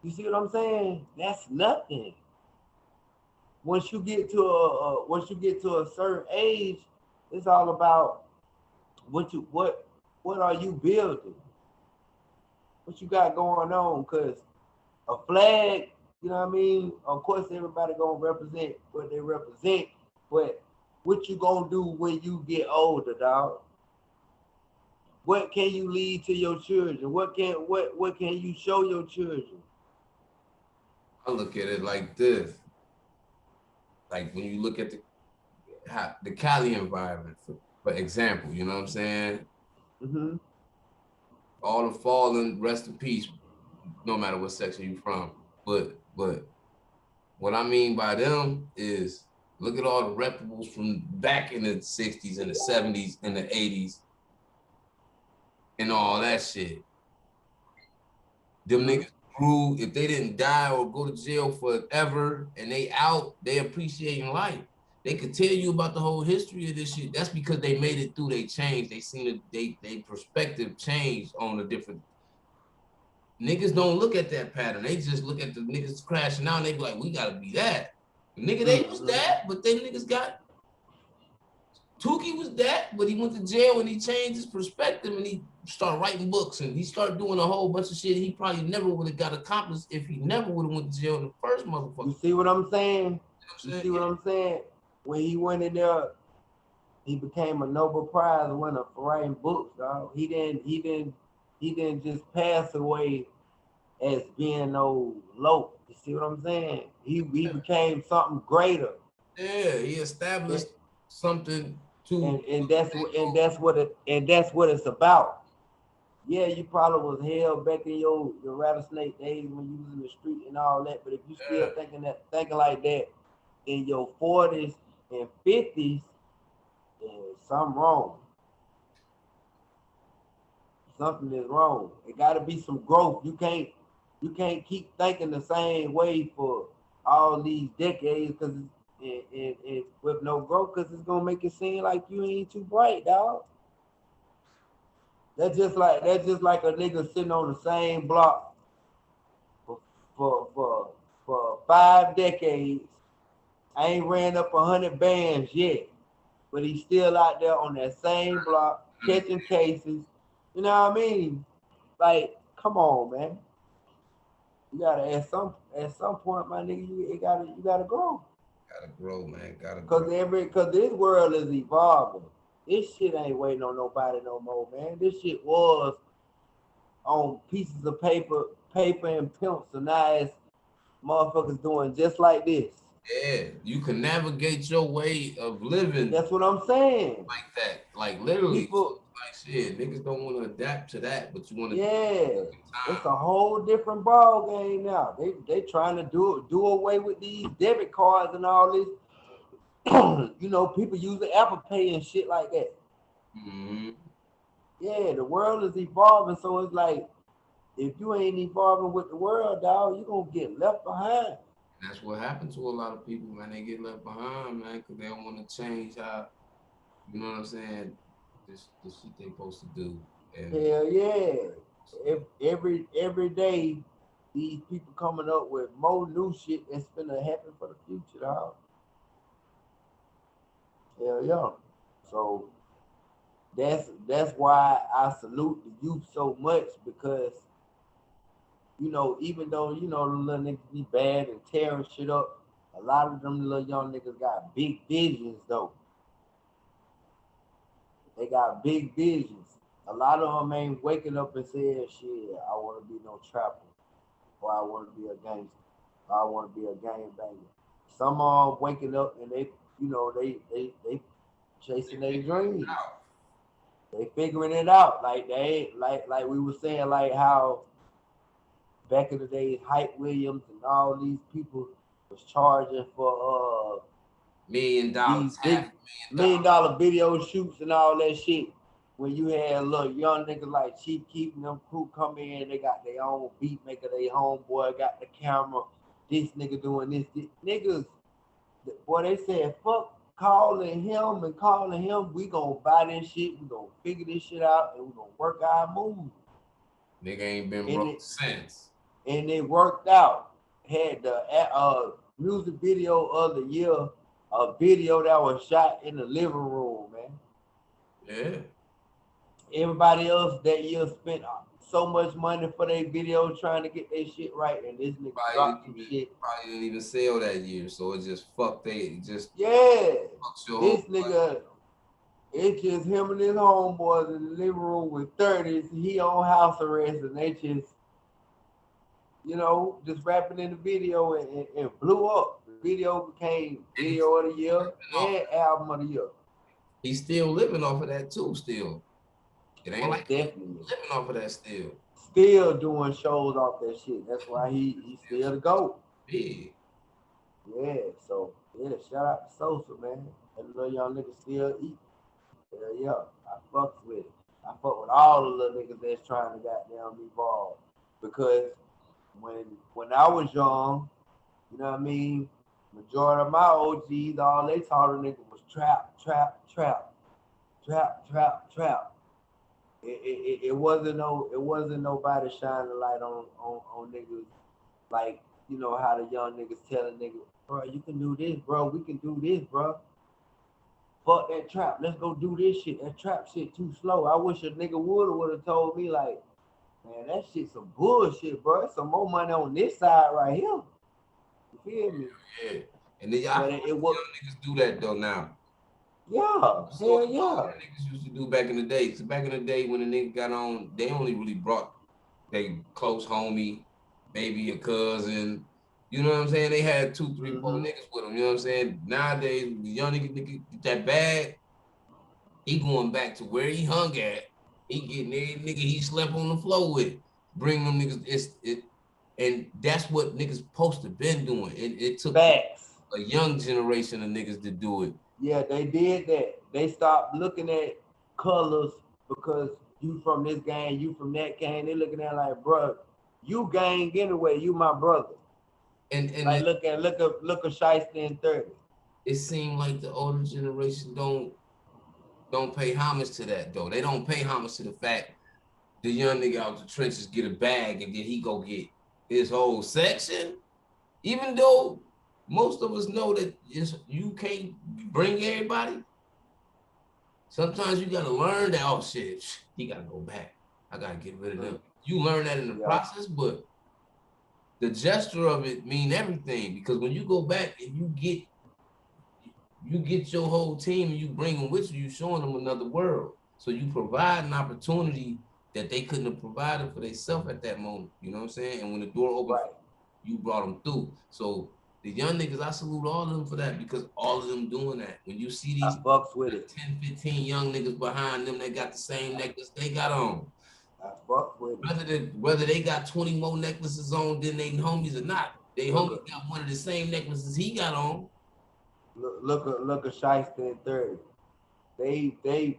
you see what I'm saying? That's nothing. Once you get to a certain age, it's all about what are you building? What you got going on? Cause a flag, you know what I mean? Of course, everybody gonna represent what they represent, but what you gonna do when you get older, dog? What can you lead to your children? What can you show your children? I look at it like this. Like when you look at the Cali environment, for example, you know what I'm saying? Mm-hmm. All the fallen, rest in peace, no matter what section you from. But what I mean by them is look at all the reputables from back in the 60s and the 70s and the 80s and all that shit. Them niggas grew, if they didn't die or go to jail forever and they out, they appreciating life. They could tell you about the whole history of this shit. That's because they made it through, they changed. They seen it, they perspective changed on a different. Niggas don't look at that pattern. They just look at the niggas crashing out and they be like, we gotta be that. Nigga, they was that, but then niggas got Tukey was that, but he went to jail and he changed his perspective and he started writing books and he started doing a whole bunch of shit he probably never would have got accomplished if he never would have went to jail in the first motherfucker. You see what I'm saying? You see what I'm saying? When he went in there, he became a Nobel Prize winner for writing books, dog. He didn't just pass away as being no low. You see what I'm saying? He became something greater. Yeah, he established something to and that's what it's about. Yeah, you probably was hell back in your rattlesnake days when you was in the street and all that, but if you still thinking like that in your 40s and 50s, then something wrong. Something is wrong. It got to be some growth. You can't keep thinking the same way for all these decades because it's with no growth, because it's gonna make it seem like you ain't too bright, dog. That's just like a nigga sitting on the same block for 5 decades. I ain't ran up 100 bands yet, but he's still out there on that same block catching cases. You know what I mean? Like, come on, man. You gotta at some point, my nigga, you gotta grow. Gotta grow, man. Gotta grow. Cause this world is evolving. This shit ain't waiting on nobody no more, man. This shit was on pieces of paper and pencil. Now it's motherfuckers doing just like this. Yeah, you can navigate your way of living. That's what I'm saying. Like that, like literally. People, like shit, niggas don't want to adapt to that, but you want to. Yeah, it's a whole different ball game now. They trying to do away with these debit cards and all this. You know, people using Apple Pay and shit like that. Mm-hmm. Yeah, the world is evolving, so it's like if you ain't evolving with the world, dog, you gonna get left behind. That's what happened to a lot of people, man. They get left behind, man, because they don't want to change how, you know what I'm saying, the shit they supposed to do. And hell yeah. Every day, these people coming up with more new shit that's gonna happen for the future, dog. Hell yeah. So that's why I salute the youth so much, because you know, even though, you know, the little niggas be bad and tearing shit up, a lot of them little young niggas got big visions though. They got big visions. A lot of them ain't waking up and saying, shit, I want to be no trapper, or I want to be a gangster, or I want to be a gangbanger. Some are waking up and they, you know, they chasing their dreams. They figuring it out. Like they like we were saying, like how back in the days, Hype Williams and all these people was charging for $1 million, $1 million video shoots and all that shit. When you had little young niggas like Chief Keef and them crew come in, they got their own beat maker, they homeboy got the camera. This nigga doing this. Niggas, boy, they said fuck calling him. We gonna buy this shit. We gonna figure this shit out, and we gonna work our moves. Nigga ain't been broke since. And it worked out. Had the music video of the year, a video that was shot in the living room, man. Yeah. Everybody else that year spent so much money for their video trying to get their shit right, and this nigga dropped some shit. Probably didn't even sell that year, so it just fucked this nigga. It's just him and his homeboys in the living room with 30s. He on house arrest, and they just you know, just rapping in the video and blew up. The video became video of the year and album of the year. He's still living off of that too. Still, it ain't Most like he's definitely. living off of that still. Still doing shows off that shit. That's why he's still the GOAT. Big. Yeah, so yeah, shout out to Sosa, man. That little young nigga still eat. Hell yeah, I fucks with it. I fuck with all the little niggas that's trying to goddamn be bald. Because when I was young, you know what I mean, majority of my OGs, all they taught a nigga was trap, trap, trap, trap, trap, trap. It wasn't nobody shining a light on niggas like, you know how the young niggas telling niggas, bro, you can do this, bro, we can do this, bro. Fuck that trap, let's go do this shit. That trap shit too slow. I wish a nigga would have told me like, man, that shit some bullshit, bro. There's some more money on this side right here. You feel me? Yeah. And then young niggas do that though now. Yeah, So hell yeah. Niggas used to do back in the day. So back in the day when the nigga got on, they only really brought they close homie, maybe a cousin. You know what I'm saying? They had 2, 3, 4 niggas with them. You know what I'm saying? Nowadays, the young nigga get that bag, he going back to where he hung at. He getting every nigga he slept on the floor with. Bring them niggas. And that's what niggas supposed to been doing. It took Facts. a young generation of niggas to do it. Yeah, they did that. They stopped looking at colors because you from this gang, you from that gang. They looking at like, bro, you gang anyway. You my brother. And like look at Shiesty in 30. It seemed like the older generation don't pay homage to that though. They don't pay homage to the fact the young nigga out the trenches get a bag and then he go get his whole section. Even though most of us know that you can't bring everybody. Sometimes you gotta learn that, oh shit, he gotta go back. I gotta get rid of them. You learn that in the process, but the gesture of it mean everything, because when you go back and you get your whole team and you bring them with you, showing them another world. So you provide an opportunity that they couldn't have provided for themselves at that moment. You know what I'm saying? And when the door opened, you brought them through. So the young niggas, I salute all of them for that, because all of them doing that. When you see these 10, 15 young niggas behind them, they got the same necklace they got on. I fuck with it. Whether they got 20 more necklaces on than they homies or not, they homies got one of the same necklaces he got on. Look at Shiesty in 30.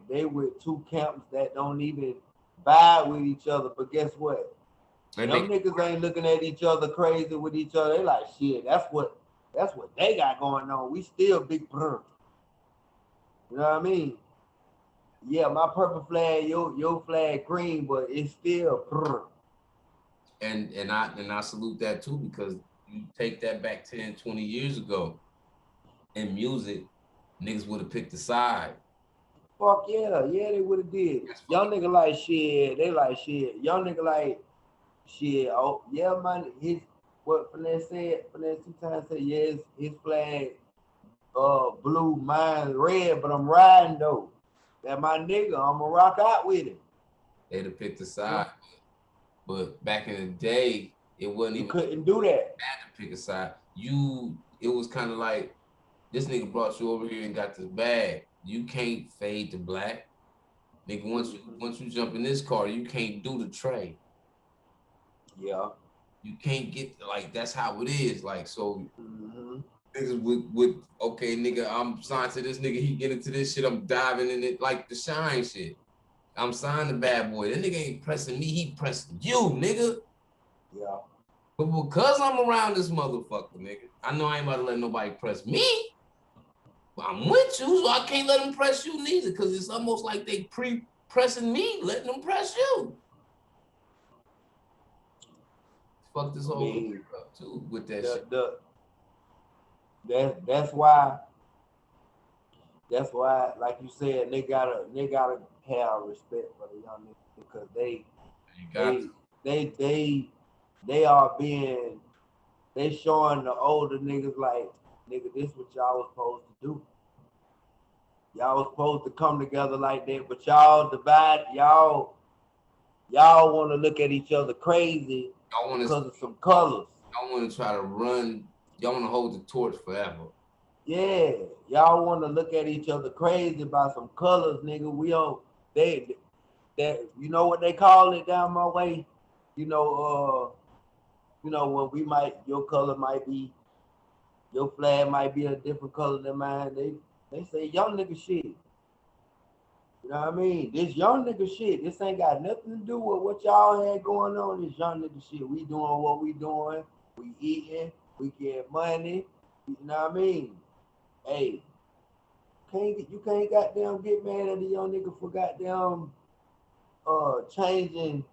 They with two camps that don't even vibe with each other. But guess what? Them niggas ain't looking at each other crazy with each other. They like, shit, that's what they got going on. We still big brr. You know what I mean? Yeah, my purple flag, your flag green, but it's still brr. And I salute that too, because you take that back 10, 20 years ago, in music, niggas would have picked a side. Fuck yeah, they would have did. Young nigga like shit, they like shit. Young nigga like shit. Oh yeah, man. What Finesse said. Finesse 2 times said, yeah, his flag, blue, mine red, but I'm riding though. That my nigga, I'ma rock out with him. They'd have picked a side, but back in the day, it wasn't even. You couldn't do that. Had to pick a side. It was kind of like, this nigga brought you over here and got this bag. You can't fade to black. Nigga, once you jump in this car, you can't do the trade. Yeah. You can't get, like, that's how it is. Like, so niggas would, okay, nigga, I'm signed to this nigga, he get into this shit, I'm diving in it, like the Shine shit. I'm signed to Bad Boy. That nigga ain't pressing me, he pressing you, nigga. Yeah. But because I'm around this motherfucker, nigga, I know I ain't about to let nobody press me. But I'm with you, so I can't let them press you neither, because it's almost like they pre-pressing me, letting them press you. Fuck this whole up too with that shit. That's why, like you said, they gotta have respect for the young niggas, because they showing the older niggas like, nigga, this what y'all was supposed to do. Y'all was supposed to come together like that, but y'all divide, y'all want to look at each other crazy Y'all want because of some colors. Y'all want to try to run. Y'all want to hold the torch forever. Yeah, y'all want to look at each other crazy about some colors, nigga. We don't. That you know what they call it down my way. You know, when we might, your color might be, your flag might be a different color than mine. They say young nigga shit. You know what I mean? This young nigga shit. This ain't got nothing to do with what y'all had going on. This young nigga shit. We doing what we doing. We eating. We get money. You know what I mean? Hey, you can't goddamn get mad at the young nigga for goddamn changing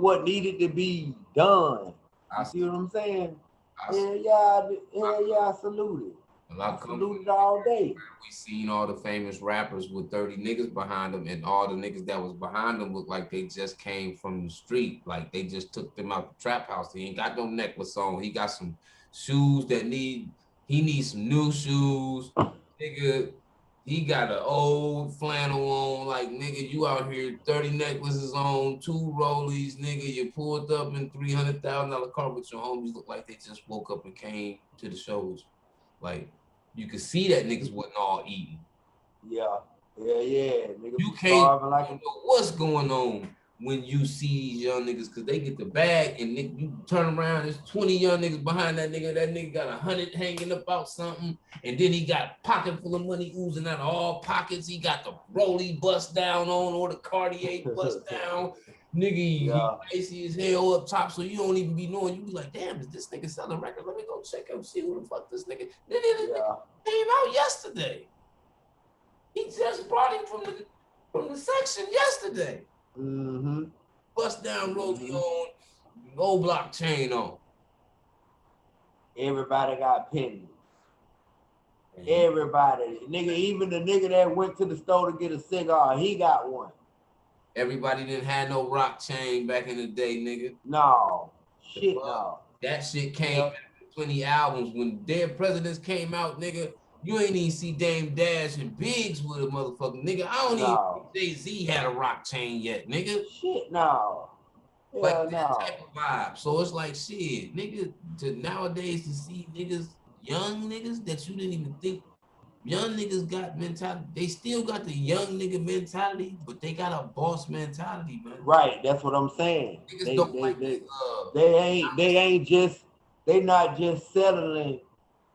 what needed to be done. You see what I'm saying? Yeah, I salute it. I salute it all day. We seen all the famous rappers with 30 niggas behind them, and all the niggas that was behind them looked like they just came from the street. Like they just took them out the trap house. He ain't got no necklace on. He got some shoes that he needs some new shoes. Nigga, he got an old flannel on. Like, nigga, you out here 30 necklaces on, 2 rollies, nigga. You pulled up in $300,000 car with your homies. Look like they just woke up and came to the shows. Like, you could see that niggas wasn't all eating. Yeah. Niggas you can't know what's going on when you see these young niggas, because they get the bag and you turn around, there's 20 young niggas behind that nigga. That nigga got 100 hanging about something, and then he got a pocket full of money oozing out of all pockets. He got the Rollie bust down on, or the Cartier bust down. Nigga, he icy as hell up top, so you don't even be knowing. You be like, damn, is this nigga selling records? Let me go check him, see who the fuck this nigga. Then nigga came out yesterday. He just brought him from the section yesterday. Mm-hmm. Bust down Rollie on, gold block chain on. Everybody got pendants. Everybody. Nigga, even the nigga that went to the store to get a cigar, he got one. Everybody didn't have no rock chain back in the day, nigga. No. Shit, no. That shit came back with plenty albums. When Dead Presidents came out, nigga, you ain't even see Dame Dash and Biggs with a motherfucker, nigga. I don't even think Jay-Z had a rock chain yet, nigga. Shit, no. Like that type of vibe. So it's like, shit, nigga, to nowadays to see niggas, young niggas that you didn't even think, young niggas got mentality. They still got the young nigga mentality, but they got a boss mentality, man. Right, that's what I'm saying. Niggas they not just settling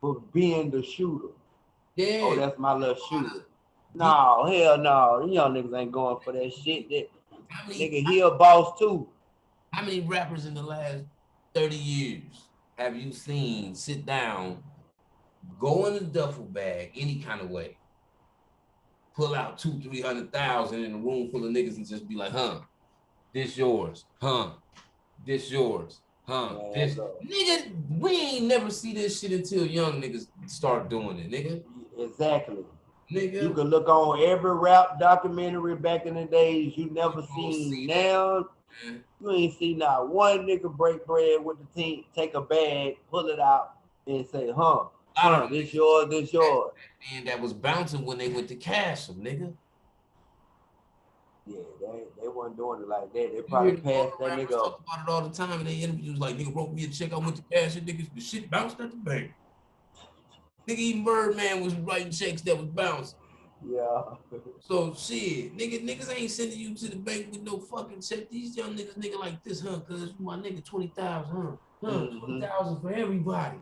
for being the shooter. Yeah. Oh, that's my little shooter. No, hell no. Them young niggas ain't going for that shit. Nigga, he a boss too. How many rappers in the last 30 years have you seen sit down, go in a duffel bag any kind of way, pull out 200,000-300,000 in a room full of niggas and just be like, this yours, this yours, this. Nigga, we ain't never see this shit until young niggas start doing it, nigga. Exactly. Nigga. You can look on every rap documentary back in the days you never seen now. You ain't see not one nigga break bread with the team, take a bag, pull it out, and say, this yours, this yours. And that was bouncing when they went to cash them, nigga. Yeah, they weren't doing it like that. They probably passed that nigga up. Talk about it all the time in their interviews, like, nigga wrote me a check, I went to cash it, niggas, the shit bounced at the bank. Nigga, even Birdman was writing checks that was bouncing. Yeah. So shit, niggas ain't sending you to the bank with no fucking check. These young nigga like this, cause my nigga 20,000, 20,000 for everybody.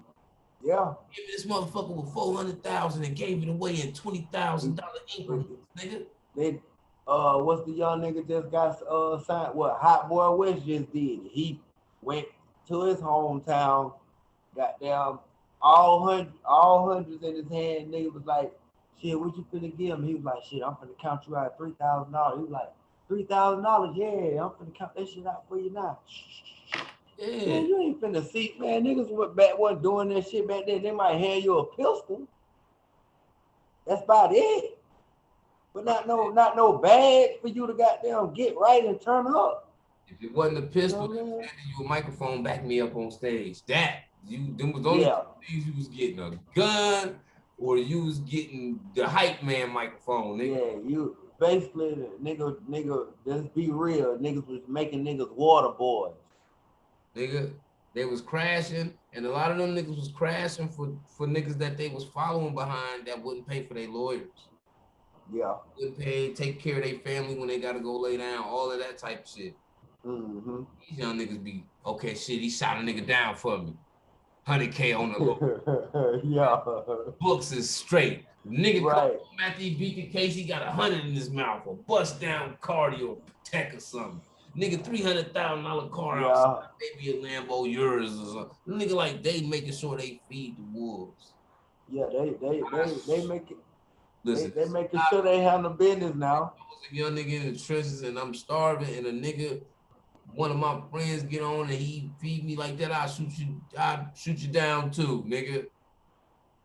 Yeah. Give me this motherfucker with 400,000 and gave it away in $20,000 increments, nigga. They what's the young nigga just got signed? What Hot Boy West just did? He went to his hometown, goddamn all hundreds in his hand. Nigga was like, shit, what you finna give him? He was like, shit, I'm finna count you out $3,000. He was like, $3,000? Yeah, I'm finna count that shit out for you now. Yeah. Man, you ain't finna see, man. Niggas wasn't doing that shit back then. They might hand you a pistol. That's about it. But not no bag for you to goddamn get right and turn up. If it wasn't a pistol, they handed you a microphone, back me up on stage. Them was only things you was getting, a gun, or you was getting the hype man microphone, nigga. Yeah, you basically nigga, let's be real, niggas was making niggas water boys. nigga. They was crashing, and a lot of them niggas was crashing for niggas that they was following behind that wouldn't pay for their lawyers. Yeah. Wouldn't pay, take care of their family when they gotta go lay down, all of that type of shit. Mm-hmm. These young niggas be, okay, shit, he shot a nigga down for me. 100K on the low. Yeah. Books is straight. Nigga come Right. home after he beat the case, he got 100 in his mouth, or bust down cardio, or Patek or something. Nigga, $300,000 car Yeah. outside, maybe a Lambo yours or something. Nigga, like, they making sure they feed the wolves. Yeah, they make it. Listen, They making sure they handle business now. I was a young nigga in the trenches and I'm starving, and a nigga, one of my friends get on and he feed me like that, I'll shoot you down too, nigga.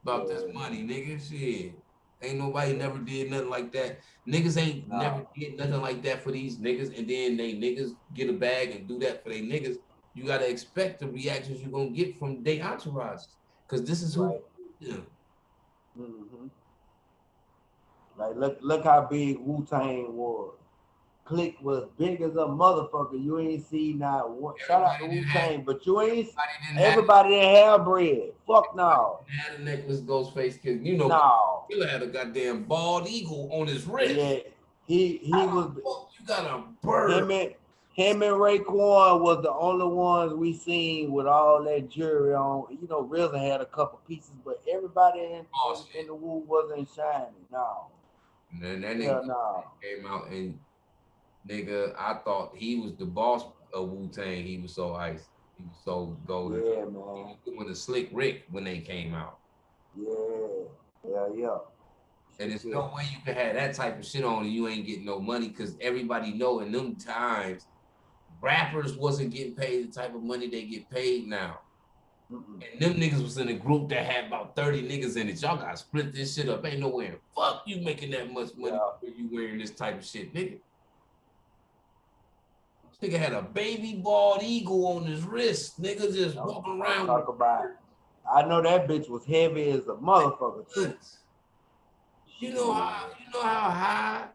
About this money, nigga. Shit. Ain't nobody never did nothing like that. Niggas ain't never did nothing like that for these niggas, and then they niggas get a bag and do that for they niggas. You gotta expect the reactions you're gonna get from their entourages. Cause this is who Mm-hmm. Like look how big Wu-Tang was. Click was big as a motherfucker. You ain't see not one. Shout out to Wu-Tang, but you ain't. Everybody didn't have bread. Fuck no. Had a necklace, Ghostface, cause you know, no. He had a goddamn bald eagle on his wrist. Yeah, he was. You got a bird. Him and Raekwon was the only ones we seen with all that jewelry on. You know, RZA had a couple pieces, but everybody in the Wu wasn't shining. No. And then that nigga came out and nigga, I thought he was the boss of Wu-Tang. He was so ice. He was so golden. Yeah, man. He was doing the Slick Rick when they came out. Yeah. And there's no way you can have that type of shit on and you ain't getting no money, because everybody know in them times, rappers wasn't getting paid the type of money they get paid now. And them niggas was in a group that had about 30 niggas in it. Y'all gotta split this shit up. Ain't no way. Fuck you making that much money when you wearing this type of shit, nigga. This nigga had a baby bald eagle on his wrist. Nigga just walking around. Talk about it. I know that bitch was heavy as a motherfucker too. You know how high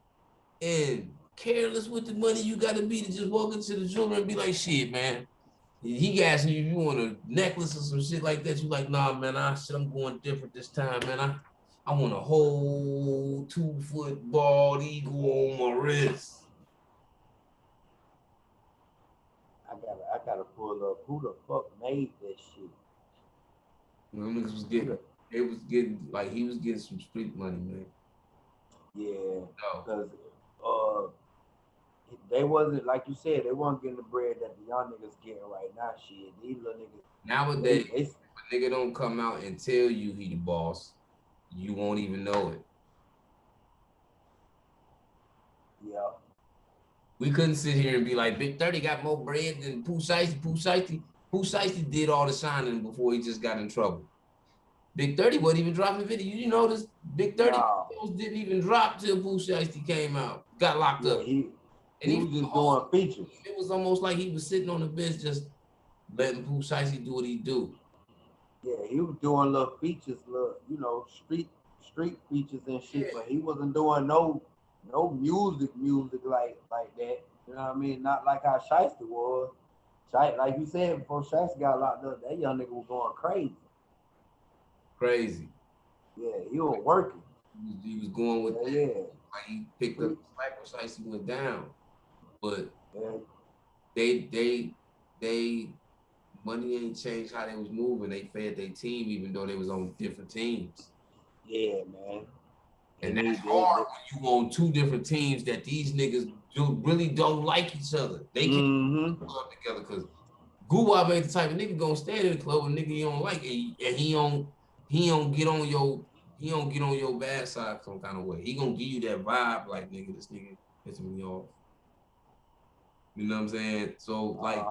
and careless with the money you gotta be to just walk into the jewelry and be like, shit, man. He asking you if you want a necklace or some shit like that. You like, nah, man, I'm going different this time, man. I want a whole 2-foot bald eagle on my wrist. I gotta pull up who the fuck made that shit. Them niggas was getting, he was getting some street money, man. Yeah, because they wasn't, like you said, they weren't getting the bread that the young niggas getting right now. Shit, these little niggas. Nowadays, if a nigga don't come out and tell you he the boss, you won't even know it. Yeah. We couldn't sit here and be like, Big 30 got more bread than Pooh Shiesty. Pooh Shiesty did all the signing before he just got in trouble. Big 30 wasn't even dropping video. You notice Big 30 didn't even drop till Pooh Shiesty came out. Got locked up. He was just doing features. It was almost like he was sitting on the bench just letting Pooh Shiesty do what he do. Yeah, he was doing little features, little, street features and shit, but he wasn't doing no music like that. You know what I mean? Not like how Shiesty was. Like you said, before Shiesty got locked up, that young nigga was going crazy. Yeah, he was working. He was going with that. Yeah. Like he picked up the slack when Shiesty went down. But they money ain't changed how they was moving. They fed their team even though they was on different teams. Yeah, man. And that's hard when you on two different teams that these niggas really don't like each other. They can't club together because Guwap ain't the type of nigga gonna stand in the club with a nigga you don't like, and he don't get on your bad side some kind of way. He gonna give you that vibe like, nigga, this nigga pissing me off. You know what I'm saying? So like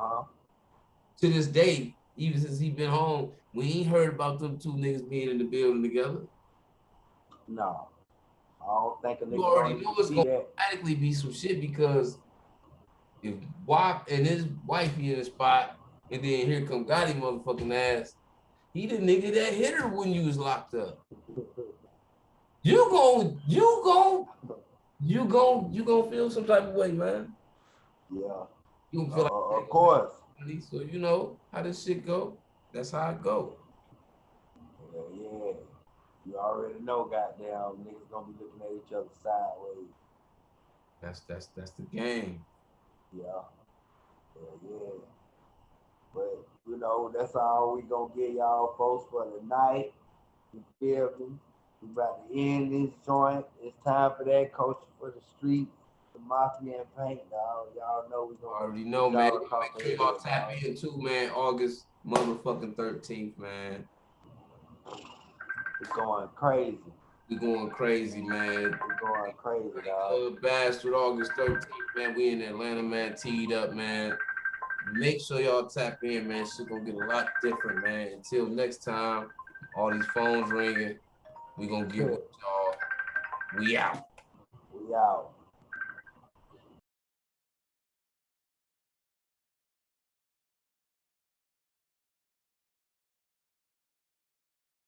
to this day, even since he been home, we ain't heard about them two niggas being in the building together. No. I don't think a nigga. You already know it's gonna automatically be some shit, because if WAP and his wifey in the spot, and then here come Gotti motherfucking ass, he the nigga that hit her when you was locked up. You gon' feel some type of way, man. Yeah. You gonna feel of course. So you know how this shit go. That's how it go. Yeah. You already know, goddamn, niggas gonna be looking at each other sideways. That's the game. Yeah. But you know, that's all we gonna get y'all folks for the night. You feel me? We about to end this joint. It's time for that coaching for the streets, the Mafiia Paint, dog. Y'all know we gonna Already know, man. y'all across Make the sure y'all head, tap dog. in too, man. August motherfucking 13th, man. It's going crazy. We going crazy, man. We're going crazy, dog. Bastard August 13th, man. We in Atlanta, man. Teed up, man. Make sure y'all tap in, man. Shit gonna get a lot different, man. Until next time, all these phones ringing. We gonna get with y'all. We out. We out.